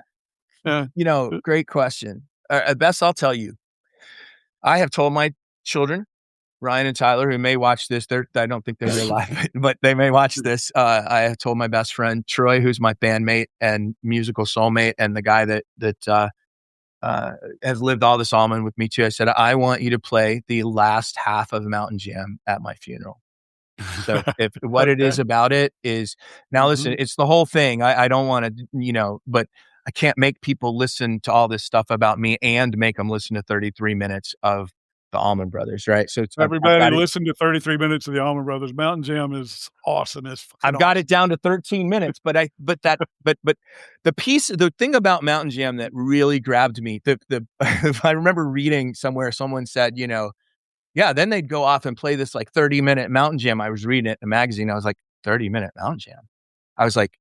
Uh, great question. Best I'll tell you. I have told my children, Ryan and Tyler, who may watch this. I don't think they're alive, but they may watch this. I have told my best friend Troy, who's my bandmate and musical soulmate, and the guy that has lived all this Allman with me too. I said, I want you to play the last half of Mountain Jam at my funeral. So if what it okay. is about it is now, listen, Mhm. it's the whole thing. I don't want to, but I can't make people listen to all this stuff about me and make them listen to 33 minutes of the Allman Brothers, right? So I've Everybody got it. listen to 33 minutes of the Allman Brothers. Mountain Jam is awesome. It's fucking I've got awesome. it down to 13 minutes, but the thing about Mountain Jam that really grabbed me, I remember reading somewhere, someone said, yeah, then they'd go off and play this like 30-minute Mountain Jam. I was reading it in a magazine. I was like, 30-minute Mountain Jam. I was like,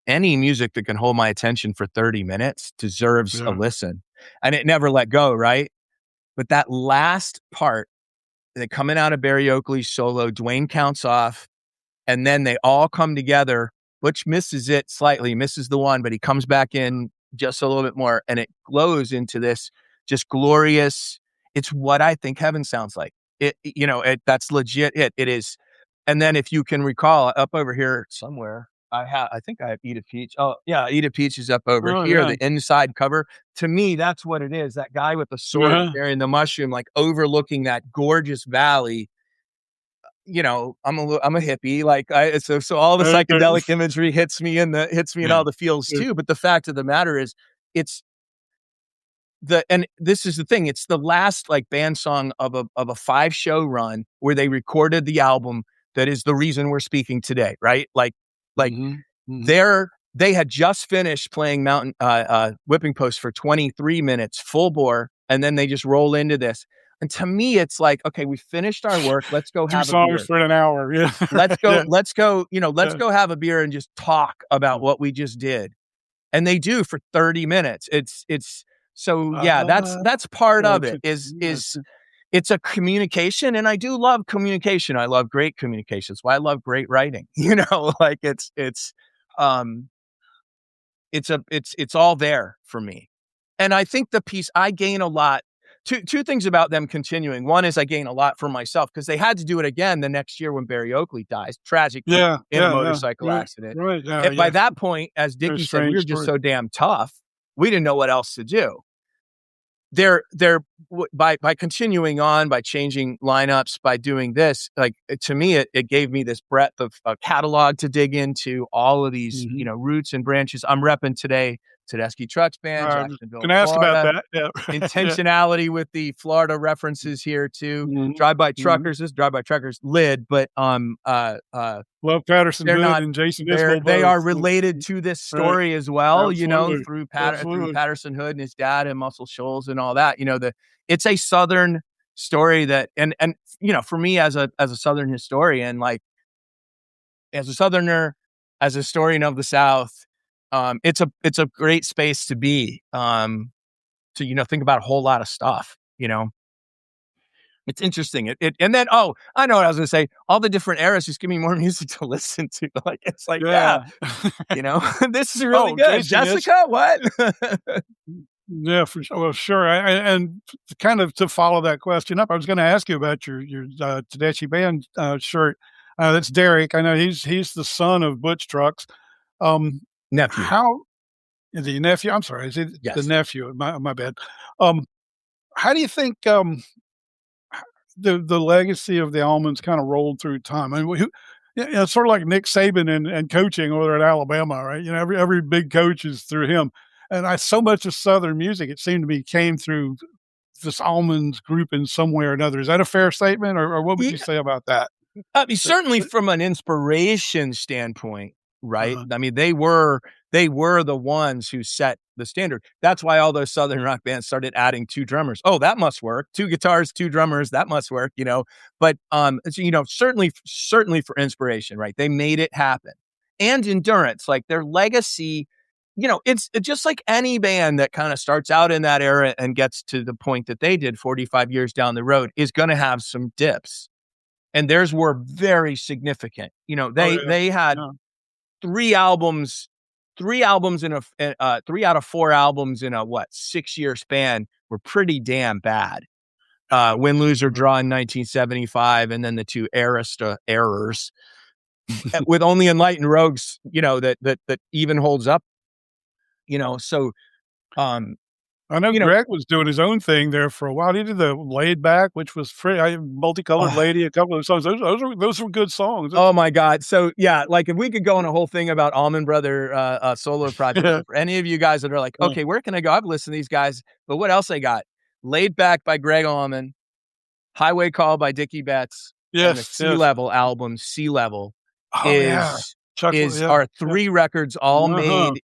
any music that can hold my attention for 30 minutes deserves a Yeah. listen. And it never let go, right? But that last part, coming out of Barry Oakley's solo, Duane counts off, and then they all come together. Butch misses it slightly, misses the one, but he comes back in just a little bit more, and it glows into this just glorious. It's what I think heaven sounds like. That's legit. It is. And then if you can recall, up over here somewhere, I think I have Eat a Peach. Oh yeah, Eat a Peach is up over Oh, here. yeah. The inside cover. To me, that's what it is. That guy with the sword Uh-huh. carrying the mushroom, like overlooking that gorgeous valley. I'm a hippie. Like so all the Okay. psychedelic imagery hits me in all the feels too. But the fact of the matter is, it's and this is the thing. It's the last like band song of a 5-show run where they recorded the album that is the reason we're speaking today, right? Like Mhm. Mhm. they had just finished playing Mountain Whipping Post for 23 minutes full bore, and then they just roll into this. And to me, it's like, okay, we finished our work. Let's go 2 have a songs beer. for an hour. Yeah. Let's go, Yeah. let's go, let's Yeah. go have a beer and just talk about what we just did. And they do for 30 minutes. It's so yeah, Uh, that's part of it's it yeah. is it's a communication. And I do love communication. I love great communication. That's why I love great writing. Like um it's all there for me. And I think the piece I gain a lot. Two things about them continuing. One is I gain a lot for myself because they had to do it again the next year when Barry Oakley dies tragically Yeah, in a yeah, yeah. motorcycle Right, accident. right, By yeah. that point, as Very Dickie said, we strange were just story. so damn tough. We didn't know what else to do. By continuing on, by changing lineups, by doing this, like to me, it gave me this breadth of a catalog to dig into, all of these, Mhm. roots and branches. I'm repping today Tedeschi Trucks Band, I was Jacksonville, gonna ask about Florida. that. Yeah. Yeah. Intentionality with the Florida references here too. Mhm, Drive-by mhm. truckers, this drive-by truckers lid, but Love Patterson they're Hood not and Jason Isbell they both. are related to this Right. story as well, Absolutely. through Absolutely. Patterson Hood and his dad and Muscle Shoals and all that. It's a Southern story that and for me as a Southern historian, like as a Southerner, as a historian of the South, it's a great space to be, to think about a whole lot of stuff. It's interesting. And then, oh, I know what I was gonna say. All the different eras just give me more music to listen to. Like it's like, yeah, Yeah. this is really Oh, good. Jason is Jessica, what? yeah, for sure. Well, sure. And kind of to follow that question up, I was gonna ask you about your Tedeschi Band, shirt. That's Derek. I know he's the son of Butch Trucks. Um, Nephew. how is he nephew? I'm sorry, is he the Yes. nephew? My bad. Um, how do you think, the legacy of the Almonds kinda rolled through time? I mean, who yeah, it's sort of like Nick Saban and coaching over at Alabama, right? Every big coach is through him, and so much of Southern music, it seemed to me, came through this Almonds group in some way or another. Is that a fair statement, or what would you Yeah. say about that? I mean, Uh, certainly uh, from an inspiration standpoint, right? uh-huh. I mean, they were the ones who set the standard. That's why all those Southern rock bands started adding 2 drummers. Oh, that must work. 2 guitars, 2 drummers, that must work. But certainly for inspiration, right? They made it happen. and endurance. Like their legacy, it's just like any band that kind of starts out in that era and gets to the point that they did 45 years down the road is going to have some dips. And theirs were very significant. Oh yeah. They had Yeah. three albums, in a 3 out of 4 albums in a 6-year span were pretty damn bad. Win, Lose, or Draw in 1975, and then the two Arista errors with Only Enlightened Rogues, that even holds up. So I know Greg was doing his own thing there for a while. He did the Laid Back, which was free. Multicolored Lady, a couple of songs. Those were good songs. Oh my God. So yeah, like if we could go on a whole thing about Allman Brother solo projects, Yeah. for any of you guys that are like, okay, where can I go? I've listened to these guys, but what else I got? Laid Back by Greg Allman, Highway Call by Dickie Betts, and the Sea Level album, Sea Level, Oh yeah. are 3 records all Uh-huh. made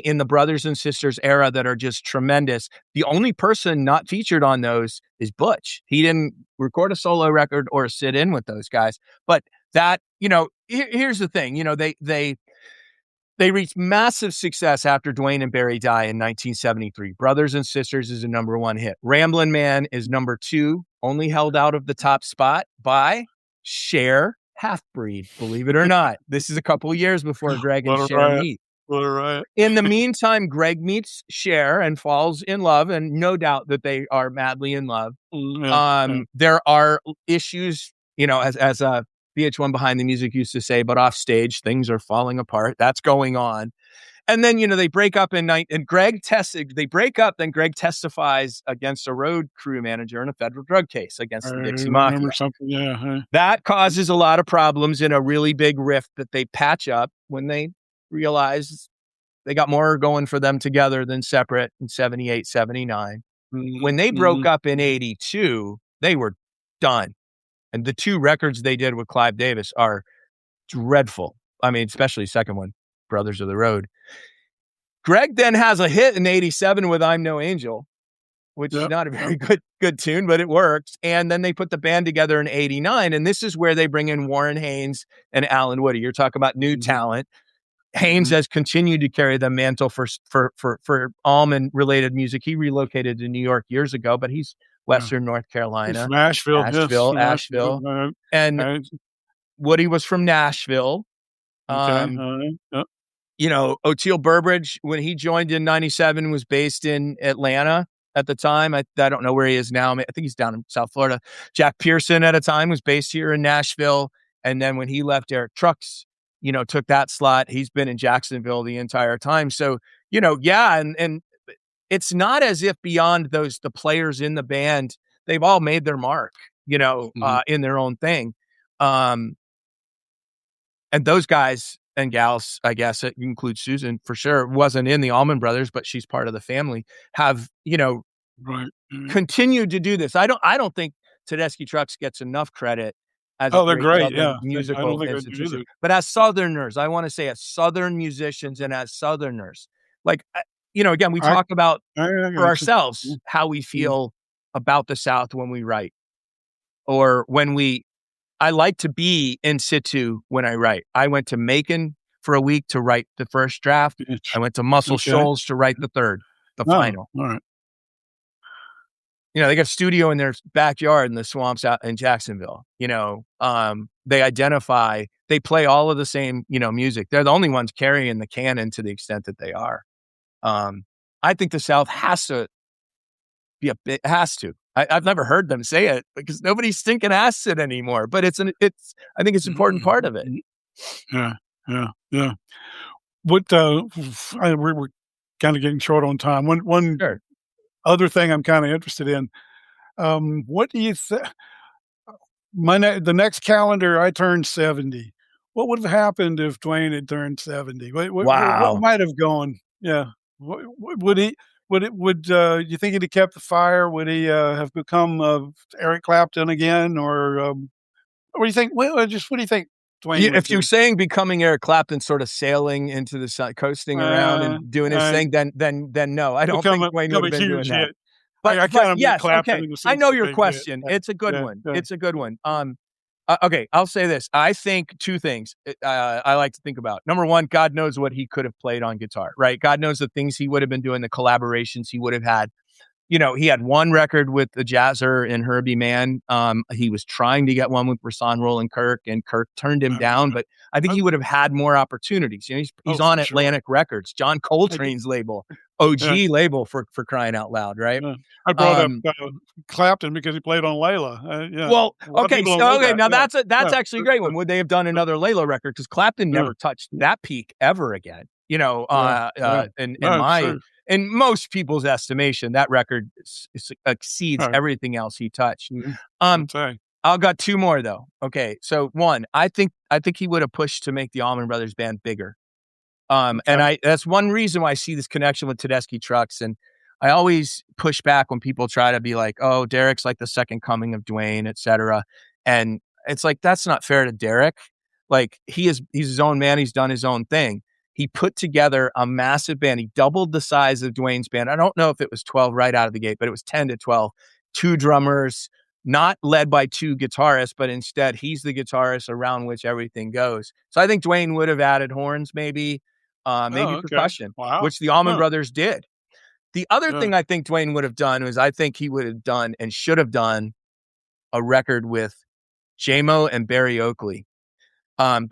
in the brothers and sisters era that are just tremendous. The only person not featured on those is Butch. He didn't record a solo record or sit in with those guys. But that, here's the thing, they reached massive success after Duane and Barry die in 1973. Brothers and Sisters is a #1 hit. Ramblin' Man is #2, only held out of the top spot by Cher, Half-Breed, believe it or not. This is a couple of years before Greg and Cher meet. In the meantime, Greg meets Cher and falls in love, and no doubt that they are madly in love. There are issues, as a VH1 Behind the Music used to say, but off stage, things are falling apart. That's going on. And then, they break up and they break up, then Greg testifies against a road crew manager in a federal drug case against the Dixie Mafia. Remember something, yeah. That causes a lot of problems in a really big rift that they patch up when they realize they got more going for them together than separate in 78, 79. When they broke up in 82, they were done. And the 2 records they did with Clive Davis are dreadful. I mean, especially the second one, Brothers of the Road. Greg then has a hit in 87 with I'm No Angel, which is not a very good tune, but it works. And then they put the band together in 89. And this is where they bring in Warren Haynes and Alan Woody. You're talking about new talent. Haynes has continued to carry the mantle for Allman related music. He relocated to New York years ago, but he's Western North Carolina. From Asheville. Asheville. And Woody was from Nashville. Oteil Burbridge, when he joined in 97, was based in Atlanta at the time. I don't know where he is now. I think he's down in South Florida. Jack Pearson at a time was based here in Nashville. And then when he left, Eric Trucks, took that slot. He's been in Jacksonville the entire time. So, and it's not as if beyond the players in the band, they've all made their mark, in their own thing. And those guys and gals, I guess it includes Susan for sure, wasn't in the Allman Brothers, but she's part of the family, have, continued to do this. I don't think Tedeschi Trucks gets enough credit as they're great, musical institution. But as Southerners, I want to say as Southern musicians and as Southerners, like, again, we talk about for ourselves how we feel about the South when we write, or I like to be in situ when I write. I went to Macon for a week to write the first draft. I went to Muscle Shoals to write the third, the final. All right. They got a studio in their backyard in the swamps out in Jacksonville. They play all of the same, music. They're the only ones carrying the canon to the extent that they are. I think the South has to be I've never heard them say it because nobody's stinking asks it anymore, but I think it's an important part of it. Yeah. What, we're kind of getting short on time. One Sure. Other thing I'm kind of interested in, what do you think? The next calendar, I turned 70. What would have happened if Duane had turned 70? What might have gone? Yeah. Would he? Would you think he'd have kept the fire? Would he have become Eric Clapton again, or what do you think? Well, what do you think, Duane? If you're saying becoming Eric Clapton, sort of sailing into the sun, coasting around and doing his thing, then no, I don't think Duane would have been doing that. But yes, okay. I know your question. It's a good one. It's a good one. Okay, I'll say this. I think two things I like to think about. Number one, God knows what he could have played on guitar, right? God knows the things he would have been doing, the collaborations he would have had. He had one record with the Jazzer and Herbie Mann. He was trying to get one with Rasan Roland Kirk, and Kirk turned him down. But I think he would have had more opportunities. He's Oh, on for sure. Atlantic Records, John Coltrane's label, Yeah, OG label for crying out loud, right? yeah. I brought up Um, Clapton because he played on Layla. Yeah, well, a lot of okay, people don't know so okay, that. now Yeah, that's yeah, actually a great one. Would they have done another Layla record? Because Clapton yeah, never touched that peak ever again. yeah, yeah. In No, it's my true. in most people's estimation, that record exceeds All right. everything else he touched. Mhm. Um, Okay. I've got two more though. Okay, so one, I think he would have pushed to make the Allman Brothers band bigger. And Okay. that's one reason why I see this connection with Tedeschi Trucks. And I always push back when people try to be like, oh, Derek's like the second coming of Duane, et cetera. And it's like, that's not fair to Derek. Like he's his own man. He's done his own thing. He put together a massive band. He doubled the size of Duane's band. I don't know if it was 12 right out of the gate, but it was 10 to 12. Two drummers, not led by two guitarists, but instead he's the guitarist around which everything goes. So I think Duane would have added horns, maybe Oh, okay. percussion, Wow. which the Allman Huh. Brothers did. The other Yeah. thing I think Duane would have done was I think he would have done and should have done a record with JMO and Barry Oakley. And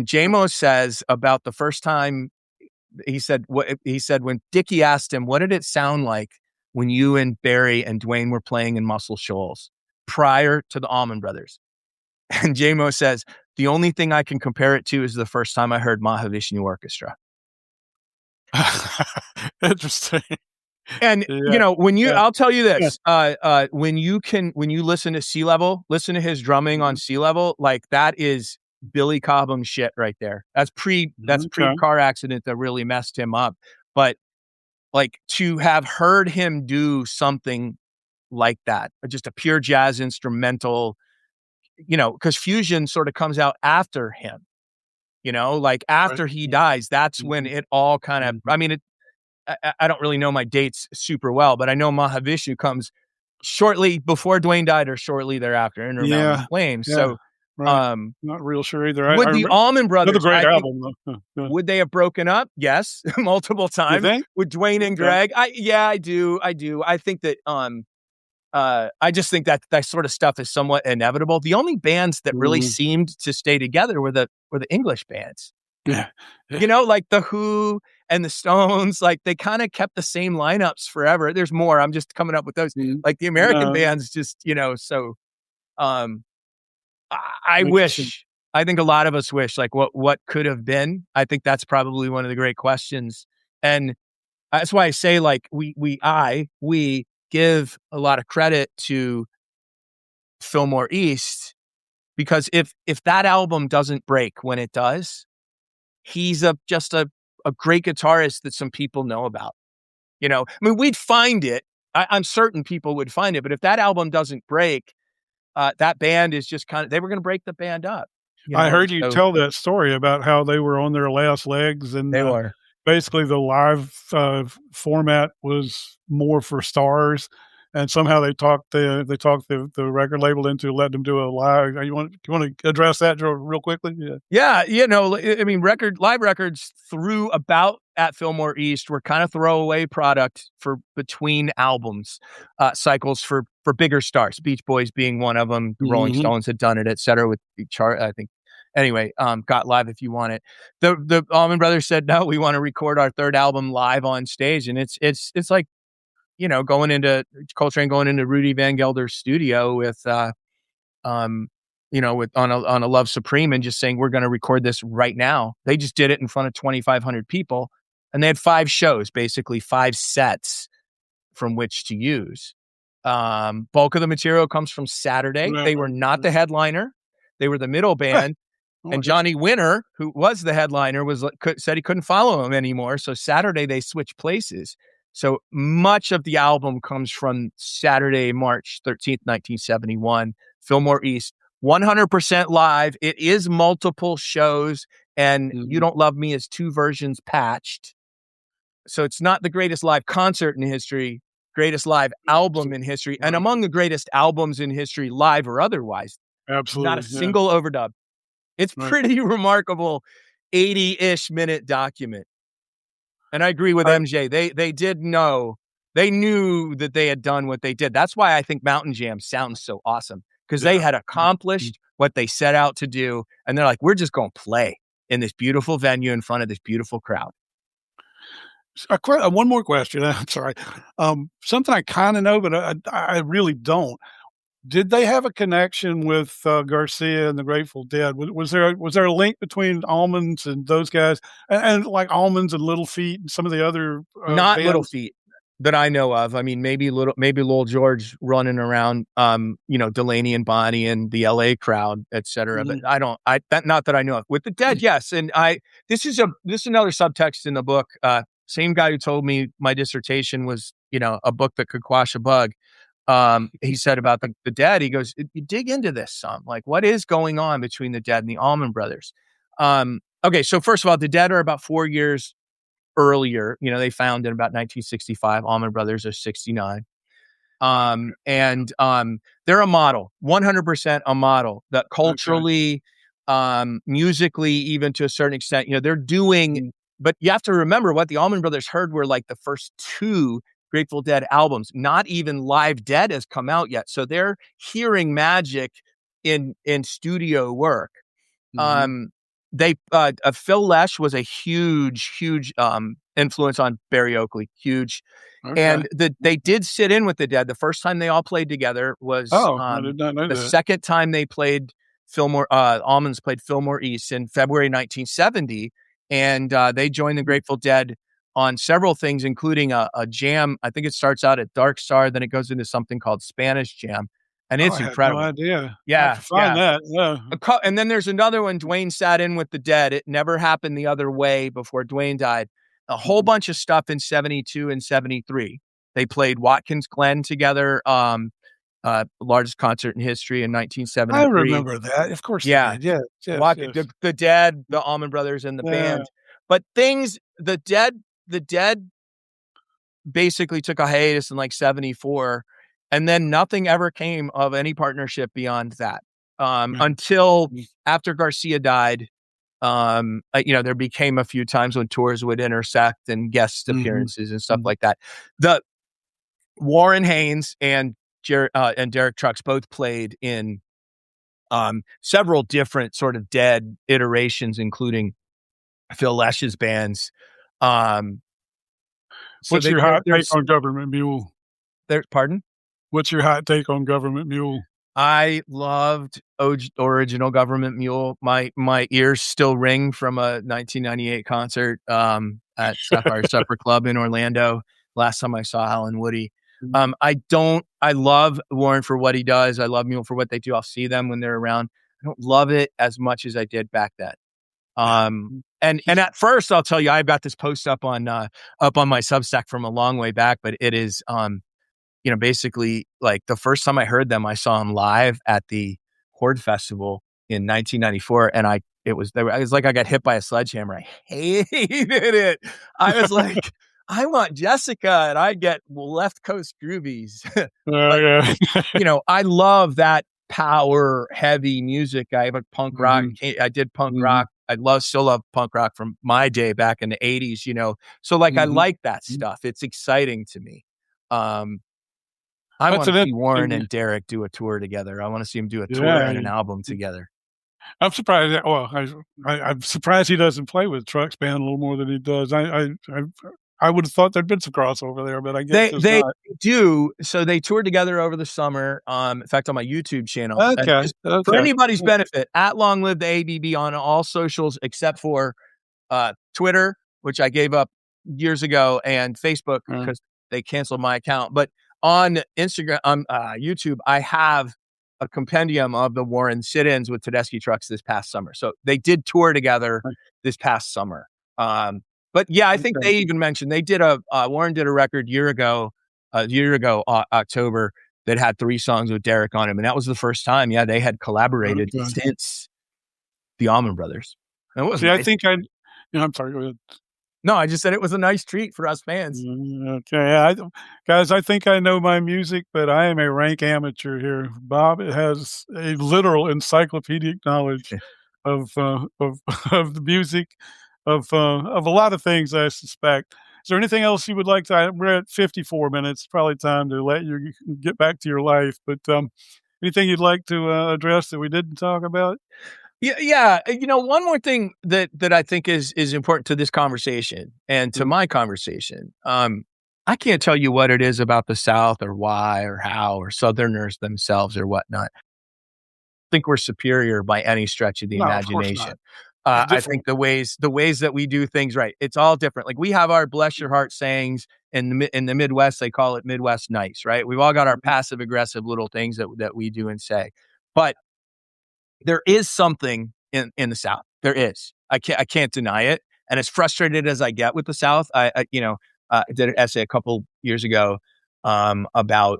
JMO says about the first time he said when Dickie asked him, what did it sound like when you and Barry and Duane were playing in Muscle Shoals prior to the Allman Brothers? And JMO says, the only thing I can compare it to is the first time I heard Mahavishnu Orchestra. Interesting. And Yeah. Yeah. I'll tell you Yeah. this, when you listen to Sea Level, listen to his drumming on Mhm. Sea Level, like that is Billy Cobham shit right there. That's pre Okay. car accident that really messed him up. But like to have heard him do something like that, just a pure jazz instrumental, because fusion sort of comes out after him, like Right. after he dies, that's when Mhm. it all kind of, Mhm. I mean, I don't really know my dates super well, but I know Mahavishnu comes shortly before Duane died or shortly thereafter, Inner Mountain Yeah. Flames. Yeah. So, Right. um, Not real sure either. I would the remember Allman another Brothers, great I think, album though. Yeah. would they have broken up? Yes, multiple You times think? with Duane and Okay. Greg. Yeah, I do. I do. I think that, I just think that that sort of stuff is somewhat inevitable. The only bands that really Mhm. seemed to stay together were the English bands. Yeah. Yeah. Like the Who and the Stones, like they kind of kept the same lineups forever. There's more. I'm just coming up with those. Mhm. Like the American No, bands, so um, I interesting. wish. I think a lot of us wish, like what could have been. I think that's probably one of the great questions, and that's why I say, like we give a lot of credit to Fillmore East because if that album doesn't break when it does, he's just a great guitarist that some people know about. I mean, we'd find it. I'm certain people would find it, but if that album doesn't break, that band is just they were going to break the band up. I heard you So tell that story about how they were on their last legs and, they were. basically the live, format was more for stars, and somehow they talked the record label into letting them do a live. You wanna address that, Joe, real quickly? Yeah. Yeah, I mean, live records through about at Fillmore East were kind of throwaway product for between albums, cycles for bigger stars. Beach Boys being one of them. The Rolling Mhm. Stones had done it, et cetera, with the chart. I think. Anyway, got live if you want it. The Allman Brothers said no. We want to record our third album live on stage, and it's like going into Coltrane going into Rudy Van Gelder's studio with um, with on a Love Supreme and just saying we're going to record this right now. They just did it in front of 2,500 people, and they had 5 shows, basically 5 sets from which to use. Bulk of the material comes from Saturday. Right, They were right, not right. the headliner; they were the middle Huh. band. Oh, And I guess Johnny Winter, who was the headliner, said he couldn't follow him anymore. So Saturday they switched places. So much of the album comes from Saturday, March 13th, 1971, Fillmore East, 100% live. It is multiple shows, and You mhm. Don't Love Me is 2 versions patched. So it's not the greatest live concert in history, greatest live album in history, and Right. among the greatest albums in history, live or otherwise. not a Absolutely. Yeah. single overdub. It's Right. pretty remarkable 80-ish minute document. And I agree with I MJ. They did know, they knew that they had done what they did. That's why I think Mountain Jam sounds so awesome, because they Yeah. had Mhm. accomplished what they set out to do, and they're like, we're just going to play in this beautiful venue in front of this beautiful crowd. One more question. I'm sorry. Something I kind of know, but I really don't. Did they have a connection with Garcia and the Grateful Dead? Was there a link between Almonds and those guys, and like Almonds and Little Feat and some of the other Not Little bands? Feat that I know of. I mean, maybe Lil George running around, Delaney and Bonnie and the LA crowd, etc. But Mhm. not that I know of. With the Dead, yes. And this is another subtext in the book. Same guy who told me my dissertation was, a book that could quash a bug. He said about the Dead, he goes, you dig into this some, like what is going on between the Dead and the Allman Brothers? Okay. So first of all, the Dead are about 4 years earlier. They found in about 1965. Allman Brothers are 69. And they're a model, 100% a model that Okay. culturally, musically, even to a certain extent, they're doing, Mm. but you have to remember what the Allman Brothers heard were like the first two Grateful Dead albums. Not even Live Dead has come out yet. So they're hearing magic in studio work. Mhm. Um, Phil Lesh was a huge influence on Barry Oakley, huge. Okay. And they did sit in with the Dead. The first time they all played together was Oh, I did not know the that. second time they played Fillmore. Almonds played Fillmore East in February 1970, and they joined the Mm. Grateful Dead on several things, including a jam. I think it starts out at Dark Star, then it goes into something called Spanish Jam, and Oh, it's I had no incredible. idea. I have Yeah, to find yeah. that. Yeah. And then there's another one. Duane sat in with the Dead. It never happened the other way before Duane died. A whole Mhm. bunch of stuff in 72 and 73. They played Watkins Glen together, largest concert in history in I 1973. remember that. Of course they Yeah. did. Yes, yes, yes. The Dead, the Allman Brothers, and the Yeah. band. But the Dead basically took a hiatus in like 74, and then nothing ever came of any partnership beyond that, Right. until Mm. after Garcia died. There became a few times when tours would intersect and guest Mhm. appearances and stuff Mhm. like that. The Warren Haynes and Derek Trucks both played in several different sort of Dead iterations, including Phil Lesh's bands. Um, so What's your hot take there's on Government Mule? pardon. What's your hot take on Government Mule? I loved original Government Mule. My ears still ring from a 1998 concert at Sapphire Supper Club in Orlando. Last time I saw Alan Woody. Mm. I love Warren for what he does. I love Mule for what they do. I'll see them when they're around. I don't love it as much as I did back then. Yeah. Um, Mm. and at first, I'll tell you, I've got this post up on my Substack from a long way back, but it is basically like the first time I heard them, I saw them live at the Horde Festival in 1994. And it was like I got hit by a sledgehammer. I hated it. I was like, I want Jessica, and I get left coast groovies. But, Yeah. I love that power heavy music. I have a punk rock. Mhm. I did punk Mhm. rock. Still love punk rock from my day back in the 80s. So like, I Mhm. like that Mhm. stuff. It's exciting to me. Um, I That's want an to see Warren interesting. and Derek do a tour together. I want to see them do a tour Yeah. and an album together. I'm surprised that well, I'm surprised he doesn't play with Trucks Band a little more than he does. I would have thought there'd been some crossover there, but I guess They there's they not. do. So they toured together over the summer. In fact, on my YouTube channel, and Okay. just for Okay. anybody's Yeah. benefit, at Long Live the ABB on all socials except for Twitter, which I gave up years ago, and Facebook Mm. because they canceled my account. But on Instagram, YouTube, I have a compendium of the Warren sit-ins with Tedeschi Trucks this past summer. So they did tour together this past summer. But yeah, I think Okay. they even mentioned they did Warren did a record a year ago, October, that had 3 songs with Derek on them, and that was the first time. Yeah, they had collaborated Okay. since the Allman Brothers. And it was See, I nice. think I'm sorry, go ahead. No, I just said it was a nice treat for us fans. Okay, guys, I think I know my music, but I am a rank amateur here. Bob has a literal encyclopedic knowledge of of the music, of a lot of things, I suspect. Is there anything else you would like to? We're at 54 minutes. Probably time to let you get back to your life. But anything you'd like to address that we didn't talk about? Yeah, yeah. One more thing that I think is important to this conversation and to Mhm. my conversation. I can't tell you what it is about the South or why or how or Southerners themselves or whatnot. I think we're superior by any stretch of the No, of course not. imagination. I think Different. the ways that we do things right, it's all different. Like we have our bless your heart sayings in the Midwest, they call it Midwest nice, right? We've all got our Mhm. passive aggressive little things that we do and say, but there is something in the South. There is. I can't deny it. And as frustrated as I get with the South, I did an essay a couple years ago about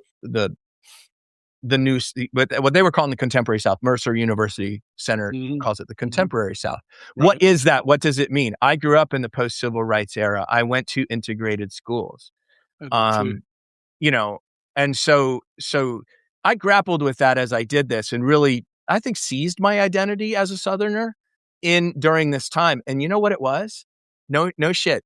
what they were calling the contemporary South. Mercer University Center Mhm. calls it the Mhm. contemporary South. What Right. is that? What does it mean? I grew up in the post civil rights era. I went to integrated schools. I did too. Um, you know, and so I grappled with that as I did this and really, I think, seized my identity as a Southerner in during this time. And you know what it was? No shit.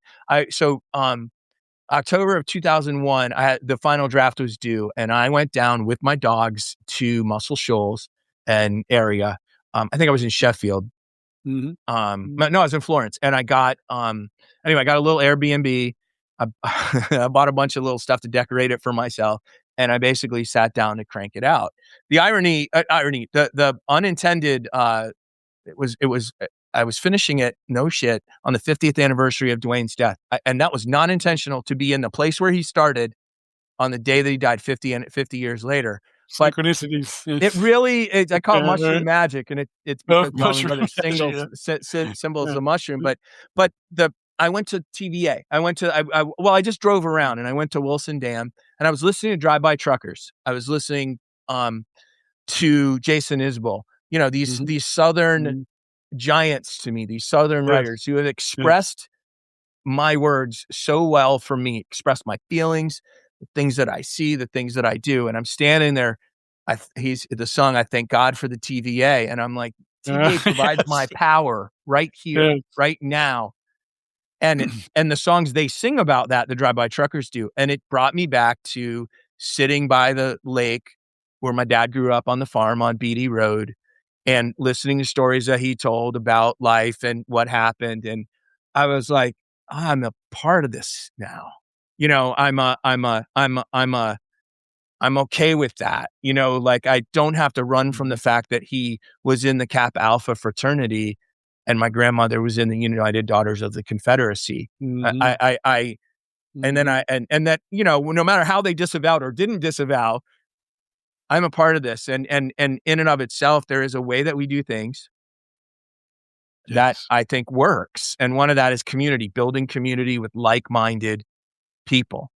October of 2001, the final draft was due, and I went down with my dogs to Muscle Shoals and area. I think I was in Sheffield. Mhm. No, Mhm. I was in Florence, and anyway, I got a little Airbnb. I, I bought a bunch of little stuff to decorate it for myself, and I basically sat down to crank it out. The irony, the unintended, I was finishing it, no shit, on the 50th anniversary of Duane's death, and that was not intentional to be in the place where he started on the day that he died 50 years later, but Synchronicities. it Yes. really I call it mushroom Right. magic, and it's Oh, because the Allman mushroom Brothers magic, singles yeah. symbols Yeah. the mushroom, but the I went to TVA. I went to I just drove around, and I went to Wilson Dam, and I was listening to Drive-By Truckers. I was listening, to Jason Isbell, Mhm. these Southern Mhm. giants to me, these Southern Yes. writers who have Yes. expressed my words so well for me, express my feelings, the things that I see, the things that I do. And I'm standing there. He's the song, I thank God for the TVA. And I'm like, TVA provides my Yes. power right here, Yes. right now. And the songs they sing about that, the Drive-By Truckers do. And it brought me back to sitting by the lake where my dad grew up on the farm on Beatty Road and listening to stories that he told about life and what happened. And I was like, I'm a part of this now. I'm okay with that. Like I don't have to run from the Mhm. fact that he was in the Kappa Alpha fraternity and my grandmother was in the United Daughters of the Confederacy. Mhm. And then Mhm. and that, no matter how they disavowed or didn't disavow, I'm a part of this. And in and of itself, there is a way that we do things that Yes. I think works. And one of that is community, building community with like-minded people.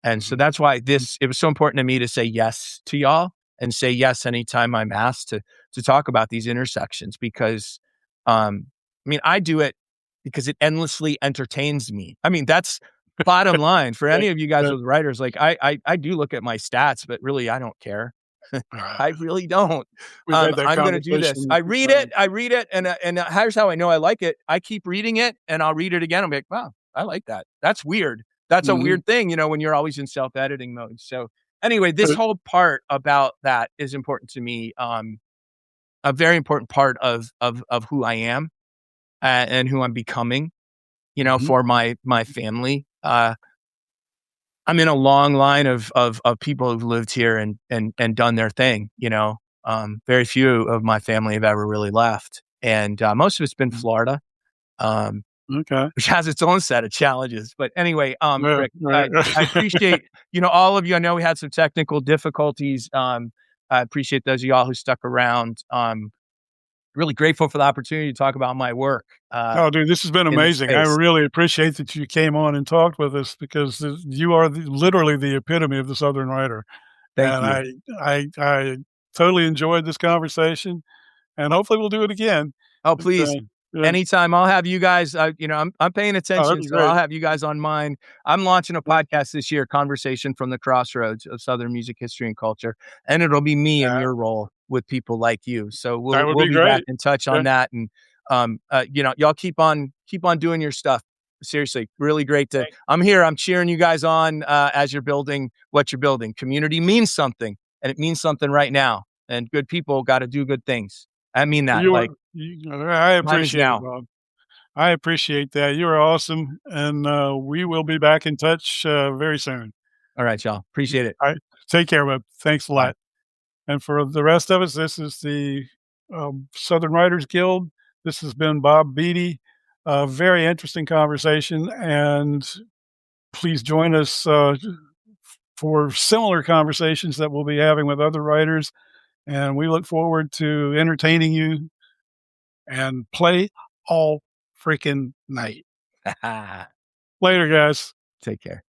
And so Mhm. that's why Mhm. it was so important to me to say yes to y'all and say yes anytime I'm asked to talk about these intersections because I do it because it endlessly entertains me. I mean, that's bottom line for Right. any of you guys Right. with writers. Like I do look at my stats, but really I don't care. I really don't. We've had that I'm gonna do this. conversation a few times. I read it, and here's how I know I like it. I keep reading it, and I'll read it again. I'm like, wow, I like that. That's weird. That's a Mhm. weird thing, when you're always in self-editing mode. So anyway, this Uh, whole part about that is important to me. A very important part of who I am and who I'm becoming. mhm. For my family. I'm in a long line of people who've lived here and done their thing. Very few of my family have ever really left, and most of it's been Mhm. Florida, um, Okay. which has its own set of challenges. But anyway, Yeah. Rick, Right. I appreciate all of you. I know we had some technical difficulties. I appreciate those of y'all who stuck around. Really grateful for the opportunity to talk about my work Oh, dude, this has been in this amazing. I space. really appreciate that you came on and talked with us because you are literally the epitome of the Southern writer. Thank And you. I totally enjoyed this conversation, and hopefully we'll do it again. Oh, But, please. Yeah. anytime. I'll have you guys. I'm paying Oh, that'd attention, be so I'll great. have you guys on mine. I'm launching a Yeah. podcast this year, Conversation from the Crossroads of Southern Music History and Culture, and it'll be me in Yeah, your role with people like you. So that we'll would we'll be be back great. in touch Yeah. on that, and y'all keep on doing your stuff. Seriously, really great to. Thank I'm here. I'm cheering you guys on as you're building what you're building. Community means something, and it means something right now. And good people got to do good things. I mean that. you. Like, I time is appreciate it, now. Bob. I appreciate that. You are awesome, and we will be back in touch very soon. All right, y'all. Appreciate it. All right, take care, Bob. Thanks a Bye. lot. And for the rest of us, this is the Southern Writers Guild. This has been Bob Beatty. A very interesting conversation, and please join us for similar conversations that we'll be having with other writers. And we look forward to entertaining you and play all freaking night. Later, guys. Take care.